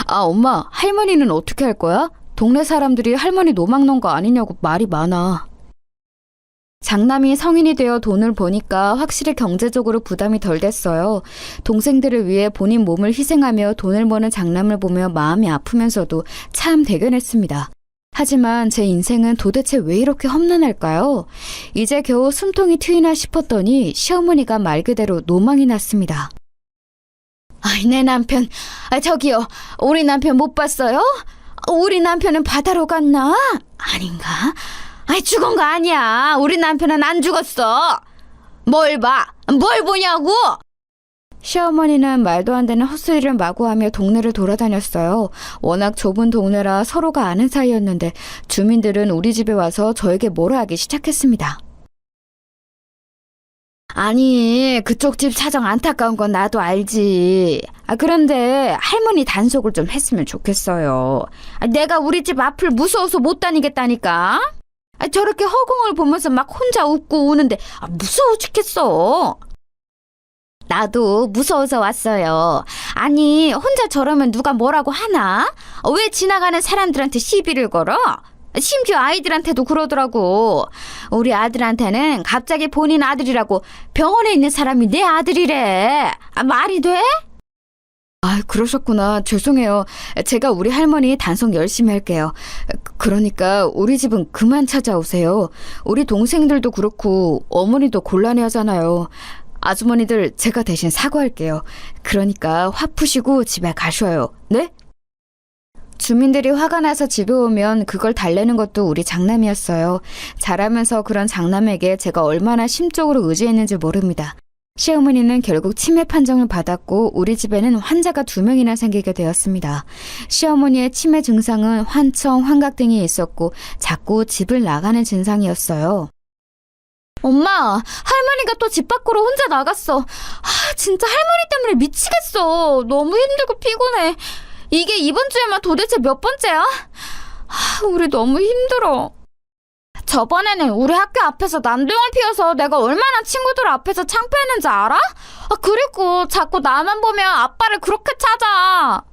아, 엄마, 할머니는 어떻게 할 거야? 동네 사람들이 할머니 노망 논 거 아니냐고 말이 많아. 장남이 성인이 되어 돈을 버니까 확실히 경제적으로 부담이 덜 됐어요. 동생들을 위해 본인 몸을 희생하며 돈을 버는 장남을 보며 마음이 아프면서도 참 대견했습니다. 하지만 제 인생은 도대체 왜 이렇게 험난할까요? 이제 겨우 숨통이 트이나 싶었더니 시어머니가 말 그대로 노망이 났습니다. 내 남편, 저기요, 우리 남편 못 봤어요? 우리 남편은 바다로 갔나? 아닌가? 죽은 거 아니야. 우리 남편은 안 죽었어. 뭘 봐? 뭘 보냐고? 시어머니는 말도 안 되는 헛소리를 마구하며 동네를 돌아다녔어요. 워낙 좁은 동네라 서로가 아는 사이였는데 주민들은 우리 집에 와서 저에게 뭐라 하기 시작했습니다. 아니, 그쪽 집 사정 안타까운 건 나도 알지. 그런데 할머니 단속을 좀 했으면 좋겠어요. 내가 우리 집 앞을 무서워서 못 다니겠다니까. 저렇게 허공을 보면서 막 혼자 웃고 우는데 무서워 죽겠어. 나도 무서워서 왔어요. 아니, 혼자 저러면 누가 뭐라고 하나? 왜 지나가는 사람들한테 시비를 걸어? 심지어 아이들한테도 그러더라고. 우리 아들한테는 갑자기 본인 아들이라고 병원에 있는 사람이 내 아들이래. 말이 돼? 그러셨구나. 죄송해요. 제가 우리 할머니 단속 열심히 할게요. 그러니까 우리 집은 그만 찾아오세요. 우리 동생들도 그렇고 어머니도 곤란해하잖아요. 아주머니들 제가 대신 사과할게요. 그러니까 화 푸시고 집에 가셔요. 네? 주민들이 화가 나서 집에 오면 그걸 달래는 것도 우리 장남이었어요. 자라면서 그런 장남에게 제가 얼마나 심적으로 의지했는지 모릅니다. 시어머니는 결국 치매 판정을 받았고 우리 집에는 환자가 2명이나 생기게 되었습니다. 시어머니의 치매 증상은 환청, 환각 등이 있었고 자꾸 집을 나가는 증상이었어요. 엄마, 할머니가 또 집 밖으로 혼자 나갔어. 진짜 할머니 때문에 미치겠어. 너무 힘들고 피곤해. 이게 이번 주에만 도대체 몇 번째야? 우리 너무 힘들어. 저번에는 우리 학교 앞에서 난동을 피워서 내가 얼마나 친구들 앞에서 창피했는지 알아? 그리고 자꾸 나만 보면 아빠를 그렇게 찾아.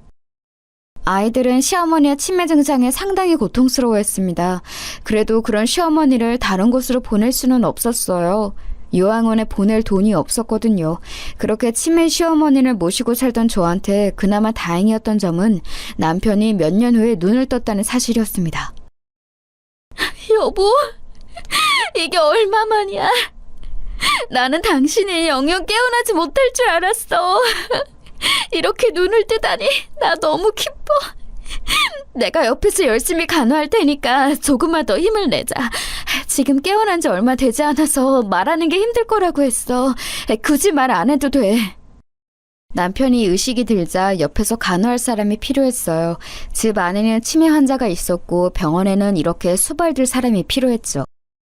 아이들은 시어머니의 치매 증상에 상당히 고통스러워했습니다. 그래도 그런 시어머니를 다른 곳으로 보낼 수는 없었어요. 요양원에 보낼 돈이 없었거든요. 그렇게 치매 시어머니를 모시고 살던 저한테 그나마 다행이었던 점은 남편이 몇 년 후에 눈을 떴다는 사실이었습니다. 여보, 이게 얼마만이야? 나는 당신이 영영 깨어나지 못할 줄 알았어. 이렇게 눈을 뜨다니 나 너무 기뻐. 내가 옆에서 열심히 간호할 테니까 조금만 더 힘을 내자. 지금 깨어난 지 얼마 되지 않아서 말하는 게 힘들 거라고 했어. 굳이 말 안 해도 돼. 남편이 의식이 들자 옆에서 간호할 사람이 필요했어요. 집 안에는 치매 환자가 있었고 병원에는 이렇게 수발들 사람이 필요했죠.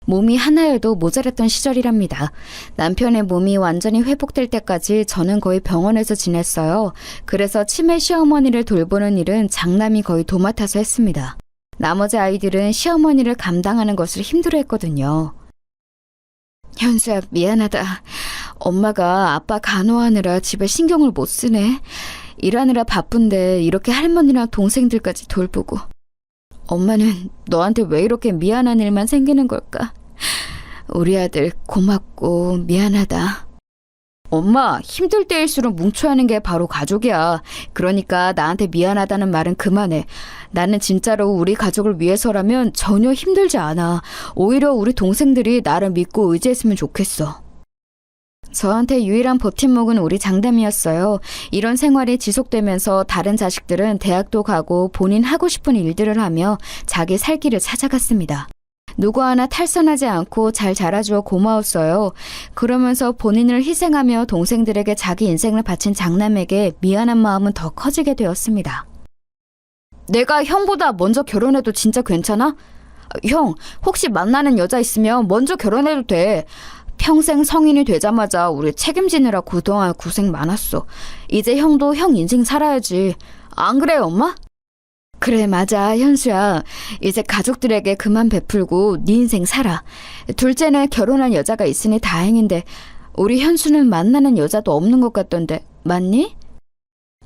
몸이 하나여도 모자랐던 시절이랍니다. 남편의 몸이 완전히 회복될 때까지 저는 거의 병원에서 지냈어요. 그래서 치매 시어머니를 돌보는 일은 장남이 거의 도맡아서 했습니다. 나머지 아이들은 시어머니를 감당하는 것을 힘들어했거든요. 현수야, 미안하다. 엄마가 아빠 간호하느라 집에 신경을 못 쓰네. 일하느라 바쁜데 이렇게 할머니랑 동생들까지 돌보고. 엄마는 너한테 왜 이렇게 미안한 일만 생기는 걸까? 우리 아들 고맙고 미안하다. 엄마, 힘들 때일수록 뭉쳐야 하는 게 바로 가족이야. 그러니까 나한테 미안하다는 말은 그만해. 나는 진짜로 우리 가족을 위해서라면 전혀 힘들지 않아. 오히려 우리 동생들이 나를 믿고 의지했으면 좋겠어. 저한테 유일한 버팀목은 우리 장남이었어요. 이런 생활이 지속되면서 다른 자식들은 대학도 가고 본인 하고 싶은 일들을 하며 자기 살 길을 찾아갔습니다. 누구 하나 탈선하지 않고 잘 자라주어 고마웠어요. 그러면서 본인을 희생하며 동생들에게 자기 인생을 바친 장남에게 미안한 마음은 더 커지게 되었습니다. 내가 형보다 먼저 결혼해도 진짜 괜찮아? 형, 혹시 만나는 여자 있으면 먼저 결혼해도 돼. 평생 성인이 되자마자 우리 책임지느라 그동안 고생 많았어. 이제 형도 형 인생 살아야지. 안 그래, 엄마? 그래, 맞아, 현수야. 이제 가족들에게 그만 베풀고 네 인생 살아. 둘째는 결혼한 여자가 있으니 다행인데 우리 현수는 만나는 여자도 없는 것 같던데 맞니?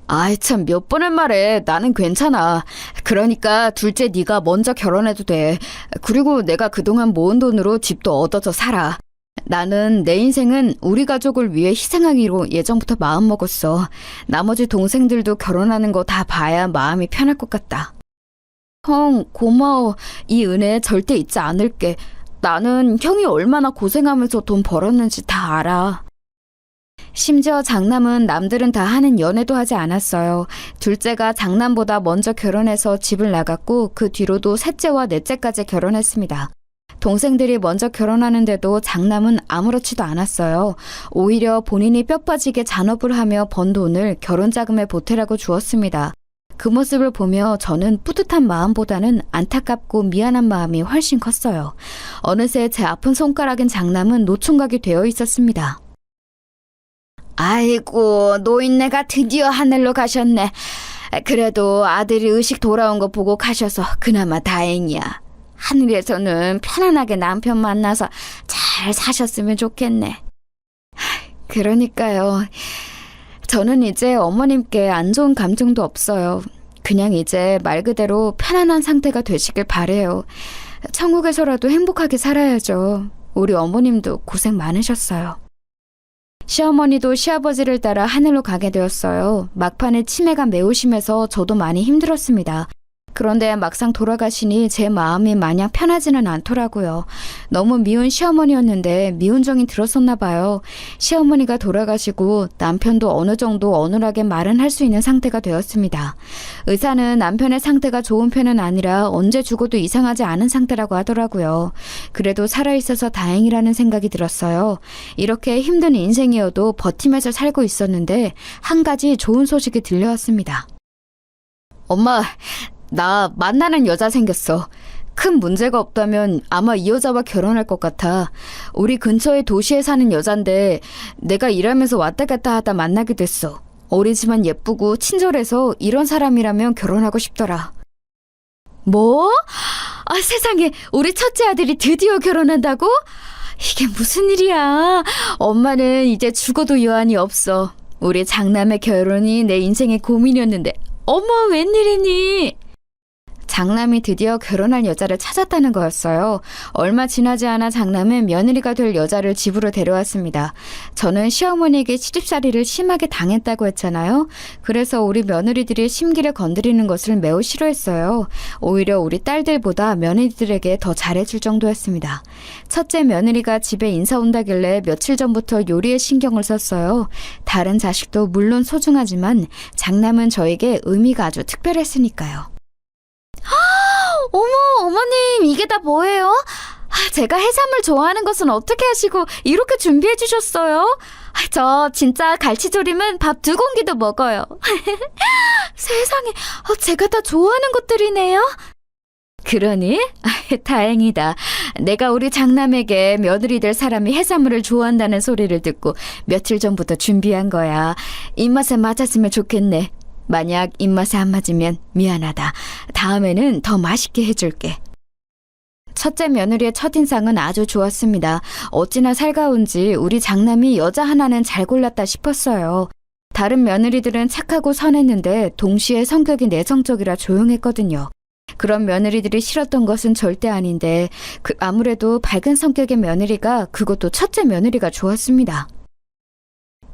아이 참, 몇 번을 말해. 나는 괜찮아. 그러니까 둘째 네가 먼저 결혼해도 돼. 그리고 내가 그동안 모은 돈으로 집도 얻어서 살아. 나는 내 인생은 우리 가족을 위해 희생하기로 예전부터 마음먹었어. 나머지 동생들도 결혼하는 거 다 봐야 마음이 편할 것 같다. 형, 고마워. 이 은혜 절대 잊지 않을게. 나는 형이 얼마나 고생하면서 돈 벌었는지 다 알아. 심지어 장남은 남들은 다 하는 연애도 하지 않았어요. 둘째가 장남보다 먼저 결혼해서 집을 나갔고 그 뒤로도 셋째와 넷째까지 결혼했습니다. 동생들이 먼저 결혼하는데도 장남은 아무렇지도 않았어요. 오히려 본인이 뼈 빠지게 잔업을 하며 번 돈을 결혼자금에 보태라고 주었습니다. 그 모습을 보며 저는 뿌듯한 마음보다는 안타깝고 미안한 마음이 훨씬 컸어요. 어느새 제 아픈 손가락인 장남은 노총각이 되어 있었습니다. 아이고, 노인네가 드디어 하늘로 가셨네. 그래도 아들이 의식 돌아온 거 보고 가셔서 그나마 다행이야. 하늘에서는 편안하게 남편 만나서 잘 사셨으면 좋겠네. 그러니까요. 저는 이제 어머님께 안 좋은 감정도 없어요. 그냥 이제 말 그대로 편안한 상태가 되시길 바래요. 천국에서라도 행복하게 살아야죠. 우리 어머님도 고생 많으셨어요. 시어머니도 시아버지를 따라 하늘로 가게 되었어요. 막판에 치매가 매우 심해서 저도 많이 힘들었습니다. 그런데 막상 돌아가시니 제 마음이 마냥 편하지는 않더라고요. 너무 미운 시어머니였는데 미운 정이 들었었나 봐요. 시어머니가 돌아가시고 남편도 어느 정도 어눌하게 말은 할 수 있는 상태가 되었습니다. 의사는 남편의 상태가 좋은 편은 아니라 언제 죽어도 이상하지 않은 상태라고 하더라고요. 그래도 살아있어서 다행이라는 생각이 들었어요. 이렇게 힘든 인생이어도 버티면서 살고 있었는데 한 가지 좋은 소식이 들려왔습니다. 엄마, 나 만나는 여자 생겼어. 큰 문제가 없다면 아마 이 여자와 결혼할 것 같아. 우리 근처의 도시에 사는 여잔데 내가 일하면서 왔다 갔다 하다 만나게 됐어. 어리지만 예쁘고 친절해서 이런 사람이라면 결혼하고 싶더라. 뭐? 아, 세상에, 우리 첫째 아들이 드디어 결혼한다고? 이게 무슨 일이야. 엄마는 이제 죽어도 여한이 없어. 우리 장남의 결혼이 내 인생의 고민이었는데 어머, 웬일이니? 장남이 드디어 결혼할 여자를 찾았다는 거였어요. 얼마 지나지 않아 장남은 며느리가 될 여자를 집으로 데려왔습니다. 저는 시어머니에게 시집살이를 심하게 당했다고 했잖아요. 그래서 우리 며느리들이 심기를 건드리는 것을 매우 싫어했어요. 오히려 우리 딸들보다 며느리들에게 더 잘해줄 정도였습니다. 첫째 며느리가 집에 인사 온다길래 며칠 전부터 요리에 신경을 썼어요. 다른 자식도 물론 소중하지만 장남은 저에게 의미가 아주 특별했으니까요. 어머, 어머님, 이게 다 뭐예요? 제가 해산물 좋아하는 것은 어떻게 하시고 이렇게 준비해 주셨어요? 저 진짜 갈치조림은 밥 2공기도 먹어요. 세상에, 제가 다 좋아하는 것들이네요. 그러니? 다행이다. 내가 우리 장남에게 며느리 될 사람이 해산물을 좋아한다는 소리를 듣고 며칠 전부터 준비한 거야. 입맛에 맞았으면 좋겠네. 만약 입맛에 안 맞으면 미안하다. 다음에는 더 맛있게 해줄게. 첫째 며느리의 첫인상은 아주 좋았습니다. 어찌나 살가운지 우리 장남이 여자 하나는 잘 골랐다 싶었어요. 다른 며느리들은 착하고 선했는데 동시에 성격이 내성적이라 조용했거든요. 그런 며느리들이 싫었던 것은 절대 아닌데 아무래도 밝은 성격의 며느리가, 그것도 첫째 며느리가 좋았습니다.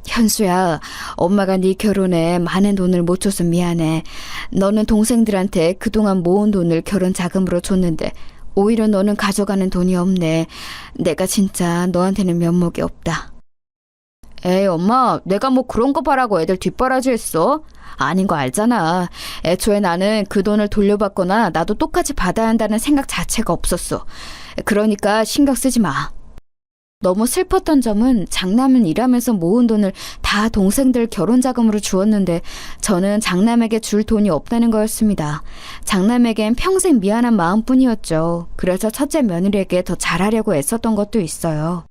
현수야, 엄마가 네 결혼에 많은 돈을 못 줘서 미안해. 너는 동생들한테 그동안 모은 돈을 결혼 자금으로 줬는데 오히려 너는 가져가는 돈이 없네. 내가 진짜 너한테는 면목이 없다. 에이, 엄마, 내가 뭐 그런 거 바라고 애들 뒷바라지 했어? 아닌 거 알잖아. 애초에 나는 그 돈을 돌려받거나 나도 똑같이 받아야 한다는 생각 자체가 없었어. 그러니까 신경 쓰지 마. 너무 슬펐던 점은 장남은 일하면서 모은 돈을 다 동생들 결혼 자금으로 주었는데 저는 장남에게 줄 돈이 없다는 거였습니다. 장남에겐 평생 미안한 마음뿐이었죠. 그래서 첫째 며느리에게 더 잘하려고 애썼던 것도 있어요.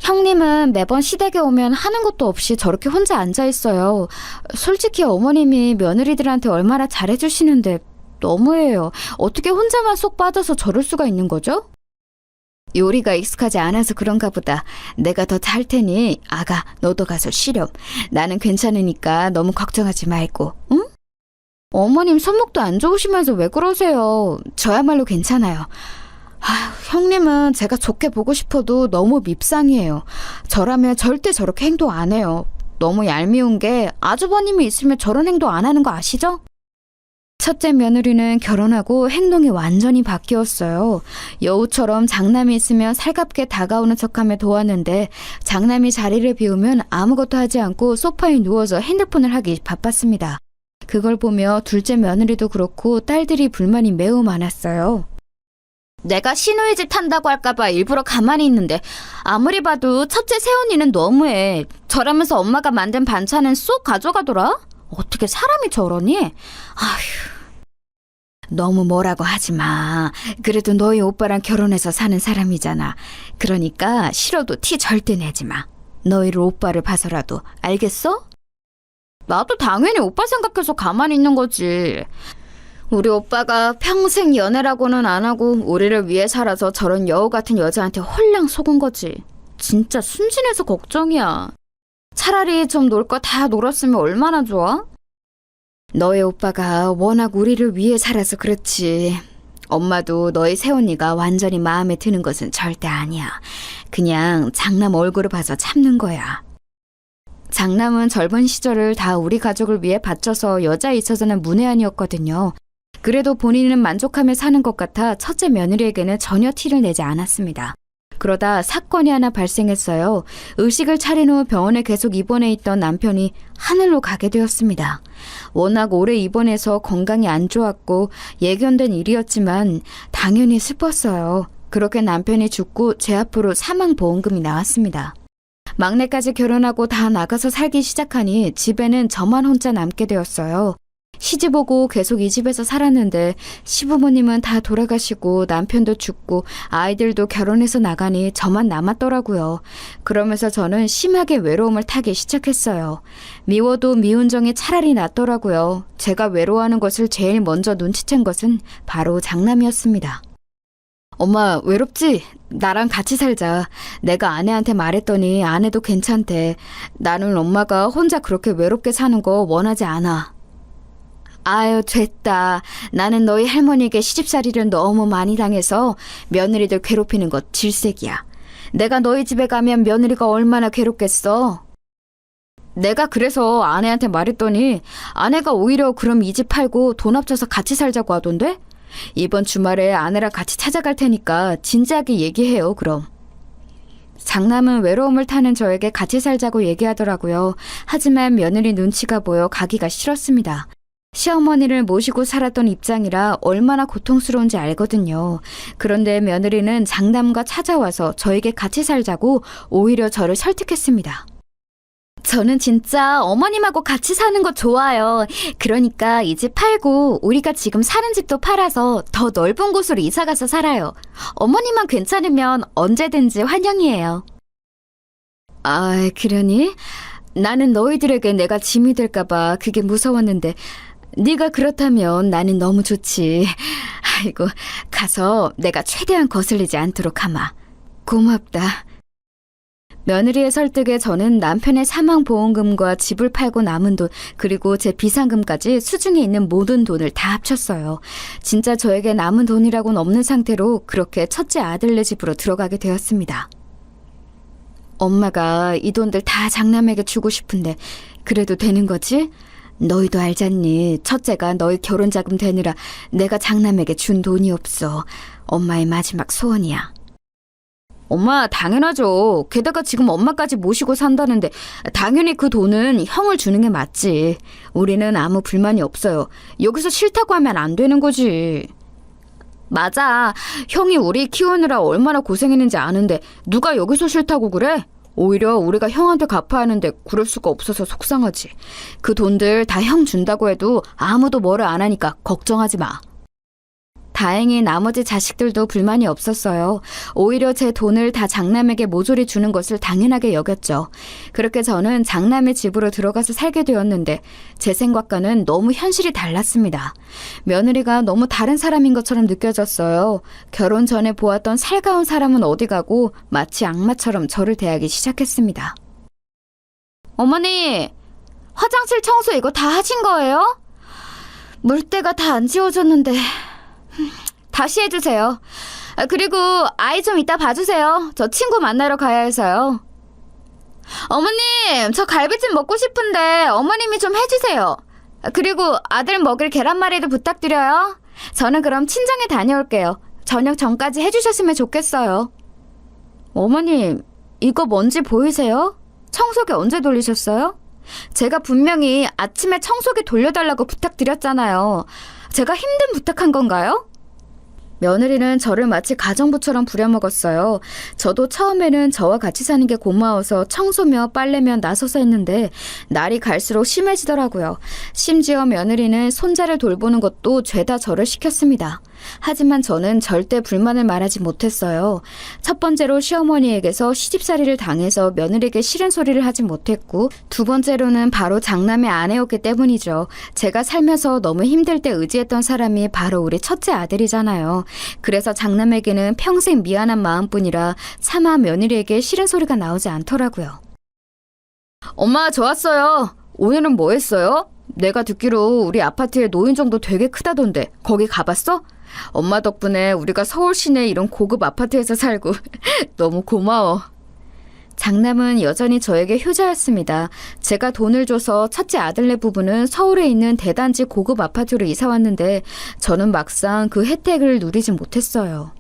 형님은 매번 시댁에 오면 하는 것도 없이 저렇게 혼자 앉아있어요. 솔직히 어머님이 며느리들한테 얼마나 잘해주시는데 너무해요. 어떻게 혼자만 쏙 빠져서 저럴 수가 있는 거죠? 요리가 익숙하지 않아서 그런가 보다. 내가 더 잘 테니 아가, 너도 가서 쉬렴. 나는 괜찮으니까 너무 걱정하지 말고, 응? 어머님 손목도 안 좋으시면서 왜 그러세요? 저야말로 괜찮아요. 형님은 제가 좋게 보고 싶어도 너무 밉상이에요. 저라면 절대 저렇게 행동 안 해요. 너무 얄미운 게 아주버님이 있으면 저런 행동 안 하는 거 아시죠? 첫째 며느리는 결혼하고 행동이 완전히 바뀌었어요. 여우처럼 장남이 있으면 살갑게 다가오는 척하며 도왔는데 장남이 자리를 비우면 아무것도 하지 않고 소파에 누워서 핸드폰을 하기 바빴습니다. 그걸 보며 둘째 며느리도 그렇고 딸들이 불만이 매우 많았어요. 내가 시누이 집 탄다고 할까봐 일부러 가만히 있는데 아무리 봐도 첫째 새언니는 너무해. 저라면서 엄마가 만든 반찬은 쏙 가져가더라? 어떻게 사람이 저러니? 아휴. 너무 뭐라고 하지 마. 그래도 너희 오빠랑 결혼해서 사는 사람이잖아. 그러니까 싫어도 티 절대 내지 마. 너희를 오빠를 봐서라도. 알겠어? 나도 당연히 오빠 생각해서 가만히 있는 거지. 우리 오빠가 평생 연애라고는 안 하고 우리를 위해 살아서 저런 여우 같은 여자한테 홀랑 속은 거지. 진짜 순진해서 걱정이야. 차라리 좀 놀 거 다 놀았으면 얼마나 좋아? 너의 오빠가 워낙 우리를 위해 살아서 그렇지. 엄마도 너희 새언니가 완전히 마음에 드는 것은 절대 아니야. 그냥 장남 얼굴을 봐서 참는 거야. 장남은 젊은 시절을 다 우리 가족을 위해 바쳐서 여자에 있어서는 문외한이었거든요. 그래도 본인은 만족하며 사는 것 같아 첫째 며느리에게는 전혀 티를 내지 않았습니다. 그러다 사건이 하나 발생했어요. 의식을 차린 후 병원에 계속 입원해 있던 남편이 하늘로 가게 되었습니다. 워낙 오래 입원해서 건강이 안 좋았고 예견된 일이었지만 당연히 슬펐어요. 그렇게 남편이 죽고 제 앞으로 사망보험금이 나왔습니다. 막내까지 결혼하고 다 나가서 살기 시작하니 집에는 저만 혼자 남게 되었어요. 시집 오고 계속 이 집에서 살았는데 시부모님은 다 돌아가시고 남편도 죽고 아이들도 결혼해서 나가니 저만 남았더라고요. 그러면서 저는 심하게 외로움을 타기 시작했어요. 미워도 미운 정이 차라리 낫더라고요. 제가 외로워하는 것을 제일 먼저 눈치챈 것은 바로 장남이었습니다. 엄마, 외롭지? 나랑 같이 살자. 내가 아내한테 말했더니 아내도 괜찮대. 나는 엄마가 혼자 그렇게 외롭게 사는 거 원하지 않아. 아유, 됐다. 나는 너희 할머니에게 시집살이를 너무 많이 당해서 며느리들 괴롭히는 것 질색이야. 내가 너희 집에 가면 며느리가 얼마나 괴롭겠어. 내가 그래서 아내한테 말했더니 아내가 오히려 그럼 이 집 팔고 돈 합쳐서 같이 살자고 하던데? 이번 주말에 아내랑 같이 찾아갈 테니까 진지하게 얘기해요, 그럼. 장남은 외로움을 타는 저에게 같이 살자고 얘기하더라고요. 하지만 며느리 눈치가 보여 가기가 싫었습니다. 시어머니를 모시고 살았던 입장이라 얼마나 고통스러운지 알거든요. 그런데 며느리는 장남과 찾아와서 저에게 같이 살자고 오히려 저를 설득했습니다. 저는 진짜 어머님하고 같이 사는 거 좋아요. 그러니까 이 집 팔고 우리가 지금 사는 집도 팔아서 더 넓은 곳으로 이사 가서 살아요. 어머님만 괜찮으면 언제든지 환영이에요. 아, 그러니? 나는 너희들에게 내가 짐이 될까봐 그게 무서웠는데 네가 그렇다면 나는 너무 좋지. 아이고, 가서 내가 최대한 거슬리지 않도록 하마. 고맙다. 며느리의 설득에 저는 남편의 사망보험금과 집을 팔고 남은 돈, 그리고 제 비상금까지 수중에 있는 모든 돈을 다 합쳤어요. 진짜 저에게 남은 돈이라고는 없는 상태로 그렇게 첫째 아들네 집으로 들어가게 되었습니다. 엄마가 이 돈들 다 장남에게 주고 싶은데 그래도 되는 거지? 너희도 알잖니. 첫째가 너희 결혼자금 되느라 내가 장남에게 준 돈이 없어. 엄마의 마지막 소원이야. 엄마, 당연하죠. 게다가 지금 엄마까지 모시고 산다는데 당연히 그 돈은 형을 주는 게 맞지. 우리는 아무 불만이 없어요. 여기서 싫다고 하면 안 되는 거지. 맞아. 형이 우리 키우느라 얼마나 고생했는지 아는데 누가 여기서 싫다고 그래? 오히려 우리가 형한테 갚아야 하는데 그럴 수가 없어서 속상하지. 그 돈들 다 형 준다고 해도 아무도 뭐를 안 하니까 걱정하지 마. 다행히 나머지 자식들도 불만이 없었어요. 오히려 제 돈을 다 장남에게 모조리 주는 것을 당연하게 여겼죠. 그렇게 저는 장남의 집으로 들어가서 살게 되었는데 제 생각과는 너무 현실이 달랐습니다. 며느리가 너무 다른 사람인 것처럼 느껴졌어요. 결혼 전에 보았던 살가운 사람은 어디 가고 마치 악마처럼 저를 대하기 시작했습니다. 어머니, 화장실 청소 이거 다 하신 거예요? 물때가 다 안 지워졌는데... 다시 해주세요. 그리고 아이 좀 이따 봐주세요. 저 친구 만나러 가야 해서요. 어머님, 저 갈비찜 먹고 싶은데 어머님이 좀 해주세요. 그리고 아들 먹을 계란말이도 부탁드려요. 저는 그럼 친정에 다녀올게요. 저녁 전까지 해주셨으면 좋겠어요. 어머님, 이거 뭔지 보이세요? 청소기 언제 돌리셨어요? 제가 분명히 아침에 청소기 돌려달라고 부탁드렸잖아요. 제가 힘든 부탁한 건가요? 며느리는 저를 마치 가정부처럼 부려먹었어요. 저도 처음에는 저와 같이 사는 게 고마워서 청소며 빨래며 나서서 했는데 날이 갈수록 심해지더라고요. 심지어 며느리는 손자를 돌보는 것도 죄다 저를 시켰습니다. 하지만 저는 절대 불만을 말하지 못했어요. 첫 번째로 시어머니에게서 시집살이를 당해서 며느리에게 싫은 소리를 하지 못했고, 두 번째로는 바로 장남의 아내였기 때문이죠. 제가 살면서 너무 힘들 때 의지했던 사람이 바로 우리 첫째 아들이잖아요. 그래서 장남에게는 평생 미안한 마음뿐이라 차마 며느리에게 싫은 소리가 나오지 않더라고요. 엄마, 좋았어요. 오늘은 뭐 했어요? 내가 듣기로 우리 아파트에 노인정도 되게 크다던데 거기 가봤어? 엄마 덕분에 우리가 서울 시내 이런 고급 아파트에서 살고 너무 고마워. 장남은 여전히 저에게 효자였습니다. 제가 돈을 줘서 첫째 아들네 부부는 서울에 있는 대단지 고급 아파트로 이사 왔는데 저는 막상 그 혜택을 누리지 못했어요.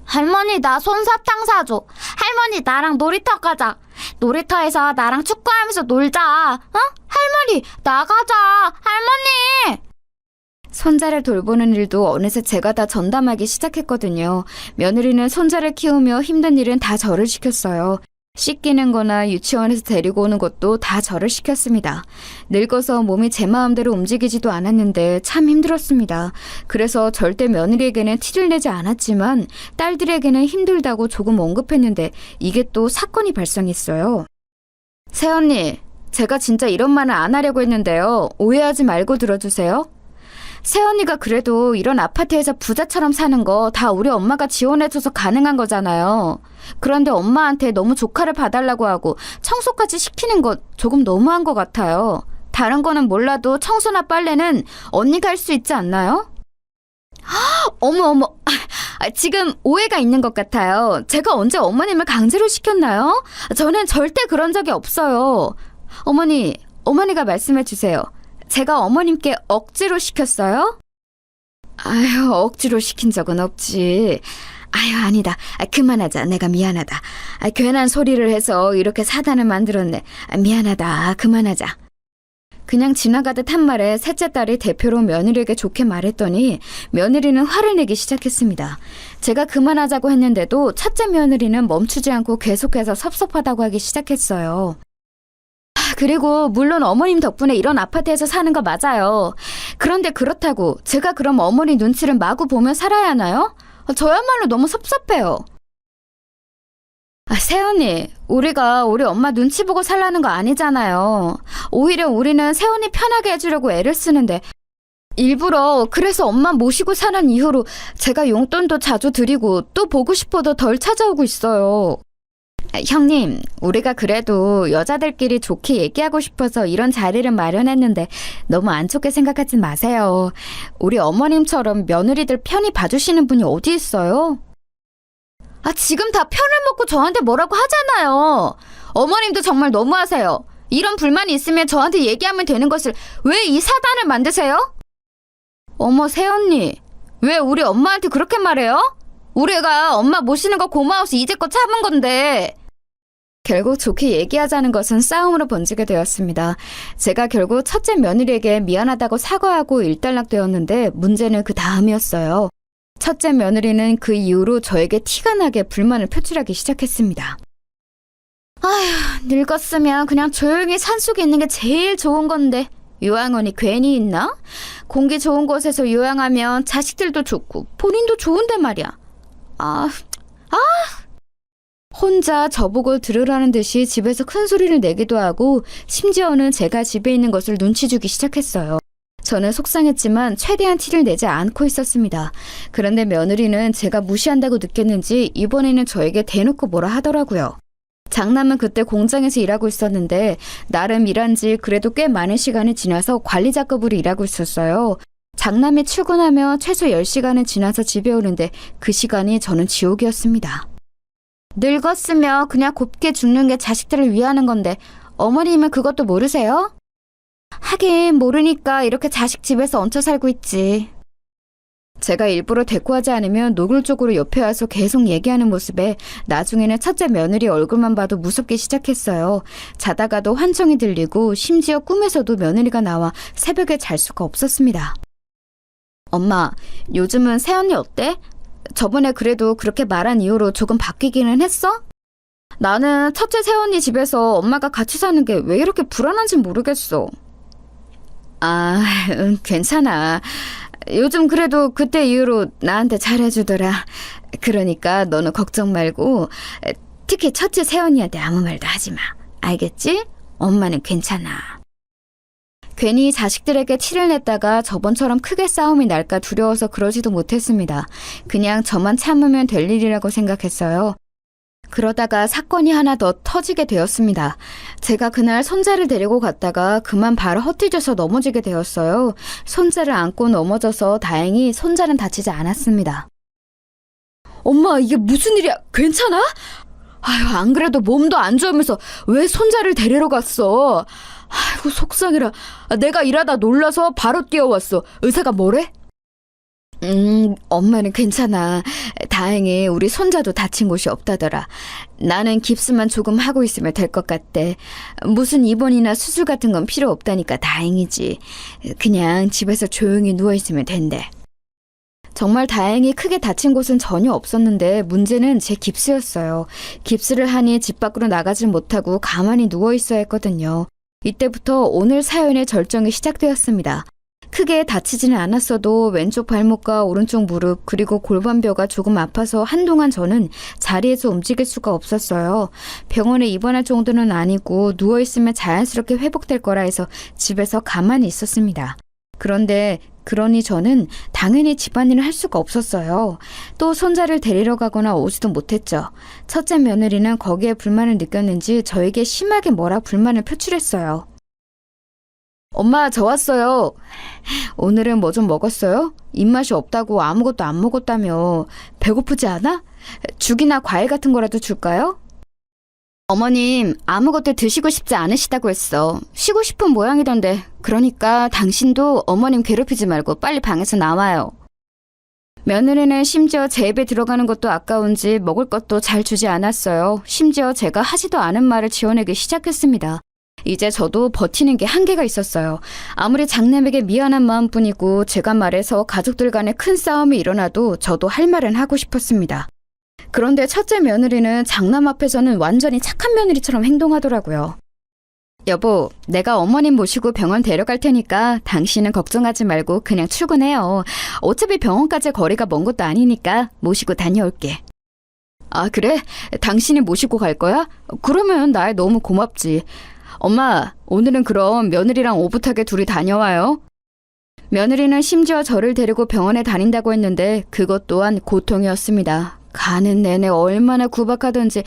할머니, 나 솜사탕 사줘. 할머니, 나랑 놀이터 가자. 놀이터에서 나랑 축구하면서 놀자. 어? 할머니, 나가자. 할머니! 손자를 돌보는 일도 어느새 제가 다 전담하기 시작했거든요. 며느리는 손자를 키우며 힘든 일은 다 저를 시켰어요. 씻기는 거나 유치원에서 데리고 오는 것도 다 저를 시켰습니다. 늙어서 몸이 제 마음대로 움직이지도 않았는데 참 힘들었습니다. 그래서 절대 며느리에게는 티를 내지 않았지만 딸들에게는 힘들다고 조금 언급했는데 이게 또 사건이 발생했어요. 새언니, 제가 진짜 이런 말은 안 하려고 했는데요. 오해하지 말고 들어주세요. 새언니가 그래도 이런 아파트에서 부자처럼 사는 거 다 우리 엄마가 지원해줘서 가능한 거잖아요. 그런데 엄마한테 너무 조카를 봐달라고 하고 청소까지 시키는 거 조금 너무한 것 같아요. 다른 거는 몰라도 청소나 빨래는 언니가 할 수 있지 않나요? 어머. 지금 오해가 있는 것 같아요. 제가 언제 어머님을 강제로 시켰나요? 저는 절대 그런 적이 없어요. 어머니가 말씀해 주세요. 제가 어머님께 억지로 시켰어요? 아유, 억지로 시킨 적은 없지. 아유, 아니다. 그만하자. 내가 미안하다. 괜한 소리를 해서 이렇게 사단을 만들었네. 미안하다. 그만하자. 그냥 지나가듯 한 말에 셋째 딸이 대표로 며느리에게 좋게 말했더니 며느리는 화를 내기 시작했습니다. 제가 그만하자고 했는데도 첫째 며느리는 멈추지 않고 계속해서 섭섭하다고 하기 시작했어요. 그리고 물론 어머님 덕분에 이런 아파트에서 사는 거 맞아요. 그런데 그렇다고 제가 그럼 어머니 눈치를 마구 보며 살아야 하나요? 저야말로 너무 섭섭해요. 새언니, 우리가 우리 엄마 눈치 보고 살라는 거 아니잖아요. 오히려 우리는 새언니 편하게 해주려고 애를 쓰는데 일부러 그래서 엄마 모시고 사는 이후로 제가 용돈도 자주 드리고 또 보고 싶어도 덜 찾아오고 있어요. 형님, 우리가 그래도 여자들끼리 좋게 얘기하고 싶어서 이런 자리를 마련했는데 너무 안 좋게 생각하지 마세요. 우리 어머님처럼 며느리들 편히 봐주시는 분이 어디 있어요? 지금 다 편을 먹고 저한테 뭐라고 하잖아요. 어머님도 정말 너무하세요. 이런 불만이 있으면 저한테 얘기하면 되는 것을 왜 이 사단을 만드세요? 어머, 새언니, 왜 우리 엄마한테 그렇게 말해요? 우리가 엄마 모시는 거 고마워서 이제껏 참은 건데. 결국 좋게 얘기하자는 것은 싸움으로 번지게 되었습니다. 제가 결국 첫째 며느리에게 미안하다고 사과하고 일단락되었는데 문제는 그 다음이었어요. 첫째 며느리는 그 이후로 저에게 티가 나게 불만을 표출하기 시작했습니다. 아휴, 늙었으면 그냥 조용히 산속에 있는 게 제일 좋은 건데 요양원이 괜히 있나? 공기 좋은 곳에서 요양하면 자식들도 좋고 본인도 좋은데 말이야. 혼자 저보고 들으라는 듯이 집에서 큰 소리를 내기도 하고 심지어는 제가 집에 있는 것을 눈치 주기 시작했어요. 저는 속상했지만 최대한 티를 내지 않고 있었습니다. 그런데 며느리는 제가 무시한다고 느꼈는지 이번에는 저에게 대놓고 뭐라 하더라고요. 장남은 그때 공장에서 일하고 있었는데 나름 일한 지 그래도 꽤 많은 시간이 지나서 관리자급으로 일하고 있었어요. 장남이 출근하며 최소 10시간은 지나서 집에 오는데 그 시간이 저는 지옥이었습니다. 늙었으면 그냥 곱게 죽는 게 자식들을 위하는 건데 어머님은 그것도 모르세요? 하긴 모르니까 이렇게 자식 집에서 얹혀 살고 있지. 제가 일부러 대꾸하지 않으면 노골적으로 옆에 와서 계속 얘기하는 모습에 나중에는 첫째 며느리 얼굴만 봐도 무섭기 시작했어요. 자다가도 환청이 들리고 심지어 꿈에서도 며느리가 나와 새벽에 잘 수가 없었습니다. 엄마, 요즘은 새언니 어때? 저번에 그래도 그렇게 말한 이후로 조금 바뀌기는 했어? 나는 첫째 새언니 집에서 엄마가 같이 사는 게 왜 이렇게 불안한지 모르겠어. 괜찮아. 요즘 그래도 그때 이후로 나한테 잘해주더라. 그러니까 너는 걱정 말고 특히 첫째 새언니한테 아무 말도 하지 마. 알겠지? 엄마는 괜찮아. 괜히 자식들에게 티를 냈다가 저번처럼 크게 싸움이 날까 두려워서 그러지도 못했습니다. 그냥 저만 참으면 될 일이라고 생각했어요. 그러다가 사건이 하나 더 터지게 되었습니다. 제가 그날 손자를 데리고 갔다가 그만 바로 헛디뎌서 넘어지게 되었어요. 손자를 안고 넘어져서 다행히 손자는 다치지 않았습니다. 엄마, 이게 무슨 일이야? 괜찮아? 아유, 안 그래도 몸도 안 좋으면서 왜 손자를 데리러 갔어? 아이고, 속상해라. 내가 일하다 놀라서 바로 뛰어왔어. 의사가 뭐래? 엄마는 괜찮아. 다행히 우리 손자도 다친 곳이 없다더라. 나는 깁스만 조금 하고 있으면 될 것 같대. 무슨 입원이나 수술 같은 건 필요 없다니까 다행이지. 그냥 집에서 조용히 누워있으면 된대. 정말 다행히 크게 다친 곳은 전혀 없었는데 문제는 제 깁스였어요. 깁스를 하니 집 밖으로 나가질 못하고 가만히 누워있어야 했거든요. 이때부터 오늘 사연의 절정이 시작되었습니다. 크게 다치지는 않았어도 왼쪽 발목과 오른쪽 무릎 그리고 골반뼈가 조금 아파서 한동안 저는 자리에서 움직일 수가 없었어요. 병원에 입원할 정도는 아니고 누워있으면 자연스럽게 회복될 거라 해서 집에서 가만히 있었습니다. 그런데 그러니 저는 당연히 집안일을 할 수가 없었어요. 또 손자를 데리러 가거나 오지도 못했죠. 첫째 며느리는 거기에 불만을 느꼈는지 저에게 심하게 뭐라 불만을 표출했어요. 엄마, 저 왔어요. 오늘은 뭐 좀 먹었어요? 입맛이 없다고 아무것도 안 먹었다며. 배고프지 않아? 죽이나 과일 같은 거라도 줄까요? 어머님, 아무것도 드시고 싶지 않으시다고 했어. 쉬고 싶은 모양이던데. 그러니까 당신도 어머님 괴롭히지 말고 빨리 방에서 나와요. 며느리는 심지어 제 입에 들어가는 것도 아까운지 먹을 것도 잘 주지 않았어요. 심지어 제가 하지도 않은 말을 지어내기 시작했습니다. 이제 저도 버티는 게 한계가 있었어요. 아무리 장남에게 미안한 마음뿐이고 제가 말해서 가족들 간에 큰 싸움이 일어나도 저도 할 말은 하고 싶었습니다. 그런데 첫째 며느리는 장남 앞에서는 완전히 착한 며느리처럼 행동하더라고요. 여보, 내가 어머님 모시고 병원 데려갈 테니까 당신은 걱정하지 말고 그냥 출근해요. 어차피 병원까지 거리가 먼 것도 아니니까 모시고 다녀올게. 아, 그래? 당신이 모시고 갈 거야? 그러면 날 너무 고맙지. 엄마, 오늘은 그럼 며느리랑 오붓하게 둘이 다녀와요. 며느리는 심지어 저를 데리고 병원에 다닌다고 했는데 그것 또한 고통이었습니다. 가는 내내 얼마나 구박하던지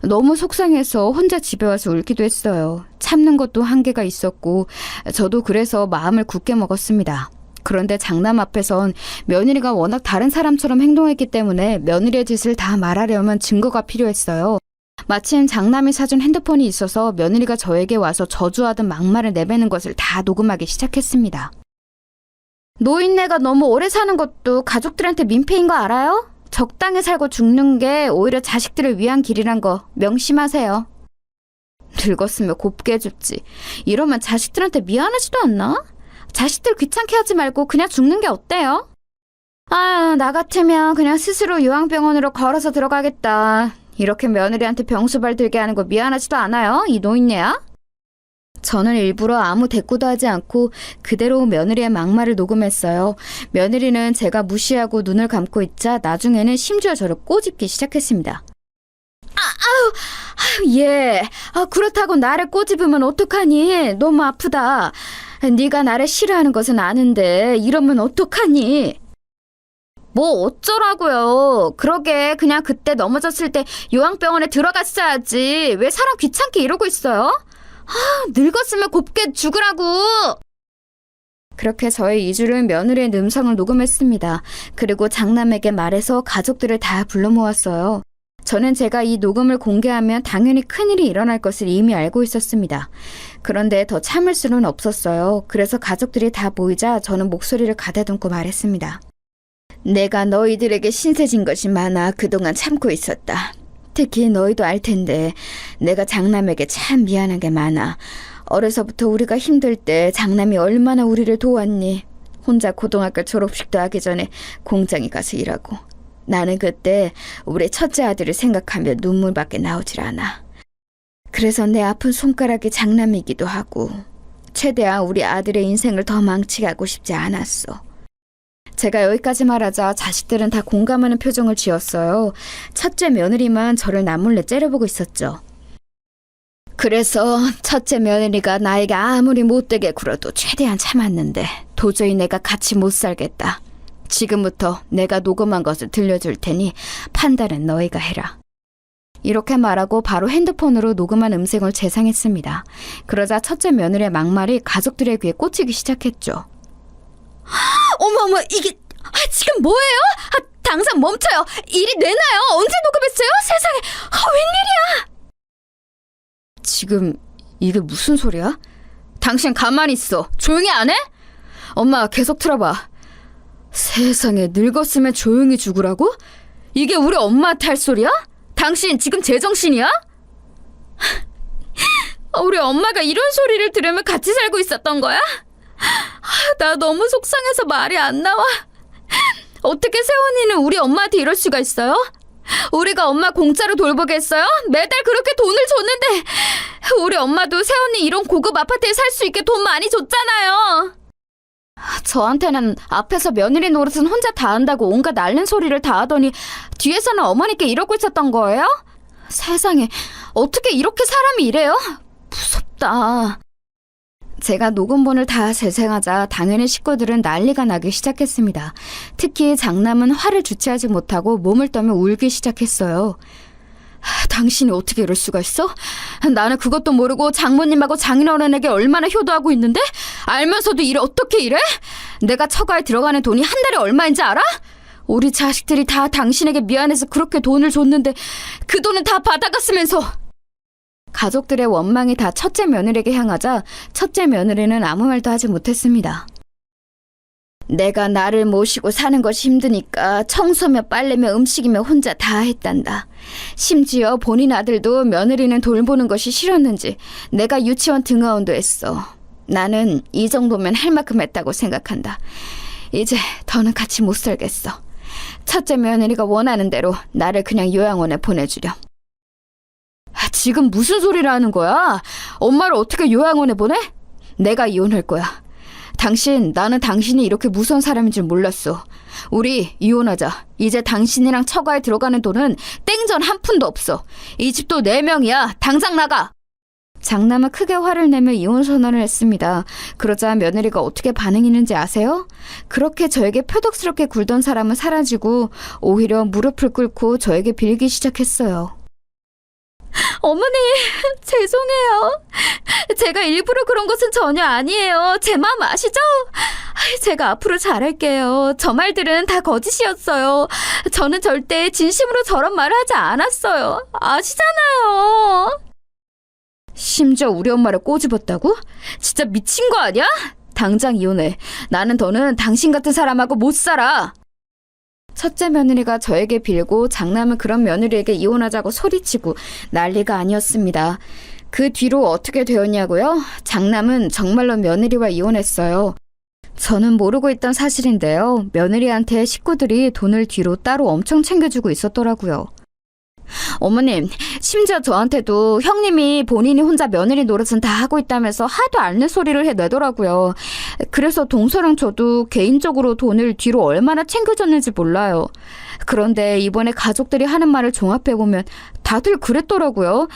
너무 속상해서 혼자 집에 와서 울기도 했어요. 참는 것도 한계가 있었고 저도 그래서 마음을 굳게 먹었습니다. 그런데 장남 앞에선 며느리가 워낙 다른 사람처럼 행동했기 때문에 며느리의 짓을 다 말하려면 증거가 필요했어요. 마침 장남이 사준 핸드폰이 있어서 며느리가 저에게 와서 저주하던 막말을 내뱉는 것을 다 녹음하기 시작했습니다. 노인네가 너무 오래 사는 것도 가족들한테 민폐인 거 알아요? 적당히 살고 죽는 게 오히려 자식들을 위한 길이란 거 명심하세요. 늙었으면 곱게 죽지. 이러면 자식들한테 미안하지도 않나? 자식들 귀찮게 하지 말고 그냥 죽는 게 어때요? 아, 나 같으면 그냥 스스로 요양병원으로 걸어서 들어가겠다. 이렇게 며느리한테 병수발 들게 하는 거 미안하지도 않아요? 이 노인네야? 저는 일부러 아무 대꾸도 하지 않고 그대로 며느리의 막말을 녹음했어요. 며느리는 제가 무시하고 눈을 감고 있자 나중에는 심지어 저를 꼬집기 시작했습니다. 예. 그렇다고 나를 꼬집으면 어떡하니? 너무 아프다. 네가 나를 싫어하는 것은 아는데 이러면 어떡하니? 뭐 어쩌라고요. 그러게 그냥 그때 넘어졌을 때 요양병원에 들어갔어야지. 왜 사람 귀찮게 이러고 있어요? 늙었으면 곱게 죽으라고. 그렇게 저의 2주를 며느리의 음성을 녹음했습니다. 그리고 장남에게 말해서 가족들을 다 불러 모았어요. 저는 제가 이 녹음을 공개하면 당연히 큰일이 일어날 것을 이미 알고 있었습니다. 그런데 더 참을 수는 없었어요. 그래서 가족들이 다 모이자 저는 목소리를 가다듬고 말했습니다. 내가 너희들에게 신세진 것이 많아 그동안 참고 있었다. 특히 너희도 알 텐데 내가 장남에게 참 미안한 게 많아. 어려서부터 우리가 힘들 때 장남이 얼마나 우리를 도왔니. 혼자 고등학교 졸업식도 하기 전에 공장에 가서 일하고. 나는 그때 우리 첫째 아들을 생각하며 눈물밖에 나오질 않아. 그래서 내 아픈 손가락이 장남이기도 하고 최대한 우리 아들의 인생을 더 망치게 하고 싶지 않았어. 제가 여기까지 말하자 자식들은 다 공감하는 표정을 지었어요. 첫째 며느리만 저를 남몰래 째려보고 있었죠. 그래서 첫째 며느리가 나에게 아무리 못되게 굴어도 최대한 참았는데 도저히 내가 같이 못 살겠다. 지금부터 내가 녹음한 것을 들려줄 테니 판단은 너희가 해라. 이렇게 말하고 바로 핸드폰으로 녹음한 음성을 재생했습니다. 그러자 첫째 며느리의 막말이 가족들의 귀에 꽂히기 시작했죠. 어머, 이게 지금 뭐예요? 당장 멈춰요. 일이 내놔요. 언제 녹음했어요? 세상에, 웬일이야? 지금 이게 무슨 소리야? 당신 가만히 있어. 조용히 안 해? 엄마, 계속 틀어봐. 세상에, 늙었으면 조용히 죽으라고? 이게 우리 엄마한테 할 소리야? 당신 지금 제정신이야? 우리 엄마가 이런 소리를 들으면 같이 살고 있었던 거야? 나 너무 속상해서 말이 안 나와. 어떻게 세원이는 우리 엄마한테 이럴 수가 있어요? 우리가 엄마 공짜로 돌보겠어요? 매달 그렇게 돈을 줬는데 우리 엄마도 세원이 이런 고급 아파트에 살 수 있게 돈 많이 줬잖아요. 저한테는 앞에서 며느리 노릇은 혼자 다 한다고 온갖 앓는 소리를 다 하더니 뒤에서는 어머니께 이러고 있었던 거예요? 세상에, 어떻게 이렇게 사람이 이래요? 무섭다. 제가 녹음본을 다 재생하자 당연히 식구들은 난리가 나기 시작했습니다. 특히 장남은 화를 주체하지 못하고 몸을 떨며 울기 시작했어요. 당신이 어떻게 이럴 수가 있어? 나는 그것도 모르고 장모님하고 장인어른에게 얼마나 효도하고 있는데? 알면서도 어떻게 이래? 내가 처가에 들어가는 돈이 한 달에 얼마인지 알아? 우리 자식들이 다 당신에게 미안해서 그렇게 돈을 줬는데 그 돈은 다 받아갔으면서. 가족들의 원망이 다 첫째 며느리에게 향하자 첫째 며느리는 아무 말도 하지 못했습니다. 내가 나를 모시고 사는 것이 힘드니까 청소며 빨래며 음식이며 혼자 다 했단다. 심지어 본인 아들도 며느리는 돌보는 것이 싫었는지 내가 유치원 등하원도 했어. 나는 이 정도면 할 만큼 했다고 생각한다. 이제 더는 같이 못 살겠어. 첫째 며느리가 원하는 대로 나를 그냥 요양원에 보내주렴. 지금 무슨 소리를 하는 거야? 엄마를 어떻게 요양원에 보내? 내가 이혼할 거야. 나는 당신이 이렇게 무서운 사람인 줄 몰랐어. 우리 이혼하자. 이제 당신이랑 처가에 들어가는 돈은 땡전 한 푼도 없어. 이 집도 4명이야. 당장 나가. 장남은 크게 화를 내며 이혼 선언을 했습니다. 그러자 며느리가 어떻게 반응했는지 아세요? 그렇게 저에게 표독스럽게 굴던 사람은 사라지고 오히려 무릎을 꿇고 저에게 빌기 시작했어요. 어머니, 죄송해요. 제가 일부러 그런 것은 전혀 아니에요. 제 마음 아시죠? 제가 앞으로 잘할게요. 저 말들은 다 거짓이었어요. 저는 절대 진심으로 저런 말을 하지 않았어요. 아시잖아요. 심지어 우리 엄마를 꼬집었다고? 진짜 미친 거 아니야? 당장 이혼해. 나는 더는 당신 같은 사람하고 못 살아. 첫째 며느리가 저에게 빌고 장남은 그런 며느리에게 이혼하자고 소리치고 난리가 아니었습니다. 그 뒤로 어떻게 되었냐고요? 장남은 정말로 며느리와 이혼했어요. 저는 모르고 있던 사실인데요. 며느리한테 식구들이 돈을 뒤로 따로 엄청 챙겨주고 있었더라고요. 어머님, 심지어 저한테도 형님이 본인이 혼자 며느리 노릇은 다 하고 있다면서 하도 앓는 소리를 해내더라고요. 그래서 동서랑 저도 개인적으로 돈을 뒤로 얼마나 챙겨줬는지 몰라요. 그런데 이번에 가족들이 하는 말을 종합해보면 다들 그랬더라고요.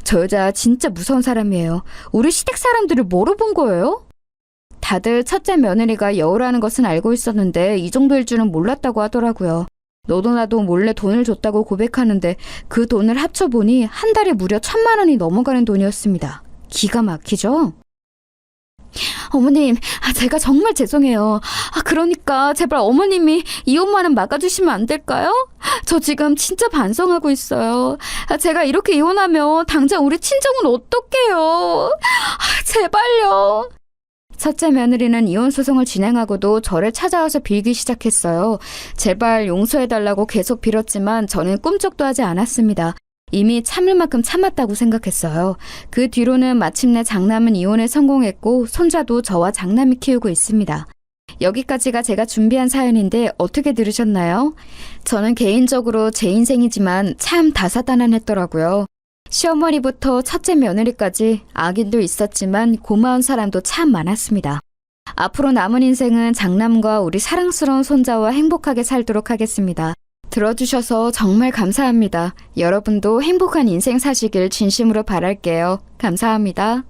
저 여자 진짜 무서운 사람이에요. 우리 시댁 사람들을 뭐로 본 거예요? 다들 첫째 며느리가 여우라는 것은 알고 있었는데 이 정도일 줄은 몰랐다고 하더라고요. 너도 나도 몰래 돈을 줬다고 고백하는데 그 돈을 합쳐보니 한 달에 무려 1,000만 원이 넘어가는 돈이었습니다. 기가 막히죠? 어머님, 제가 정말 죄송해요. 그러니까 제발 어머님이 이혼만은 막아주시면 안 될까요? 저 지금 진짜 반성하고 있어요. 제가 이렇게 이혼하면 당장 우리 친정은 어떡해요? 제발요. 첫째 며느리는 이혼 소송을 진행하고도 저를 찾아와서 빌기 시작했어요. 제발 용서해달라고 계속 빌었지만 저는 꿈쩍도 하지 않았습니다. 이미 참을 만큼 참았다고 생각했어요. 그 뒤로는 마침내 장남은 이혼에 성공했고 손자도 저와 장남이 키우고 있습니다. 여기까지가 제가 준비한 사연인데 어떻게 들으셨나요? 저는 개인적으로 제 인생이지만 참 다사다난했더라고요. 시어머니부터 첫째 며느리까지 악인도 있었지만 고마운 사람도 참 많았습니다. 앞으로 남은 인생은 장남과 우리 사랑스러운 손자와 행복하게 살도록 하겠습니다. 들어주셔서 정말 감사합니다. 여러분도 행복한 인생 사시길 진심으로 바랄게요. 감사합니다.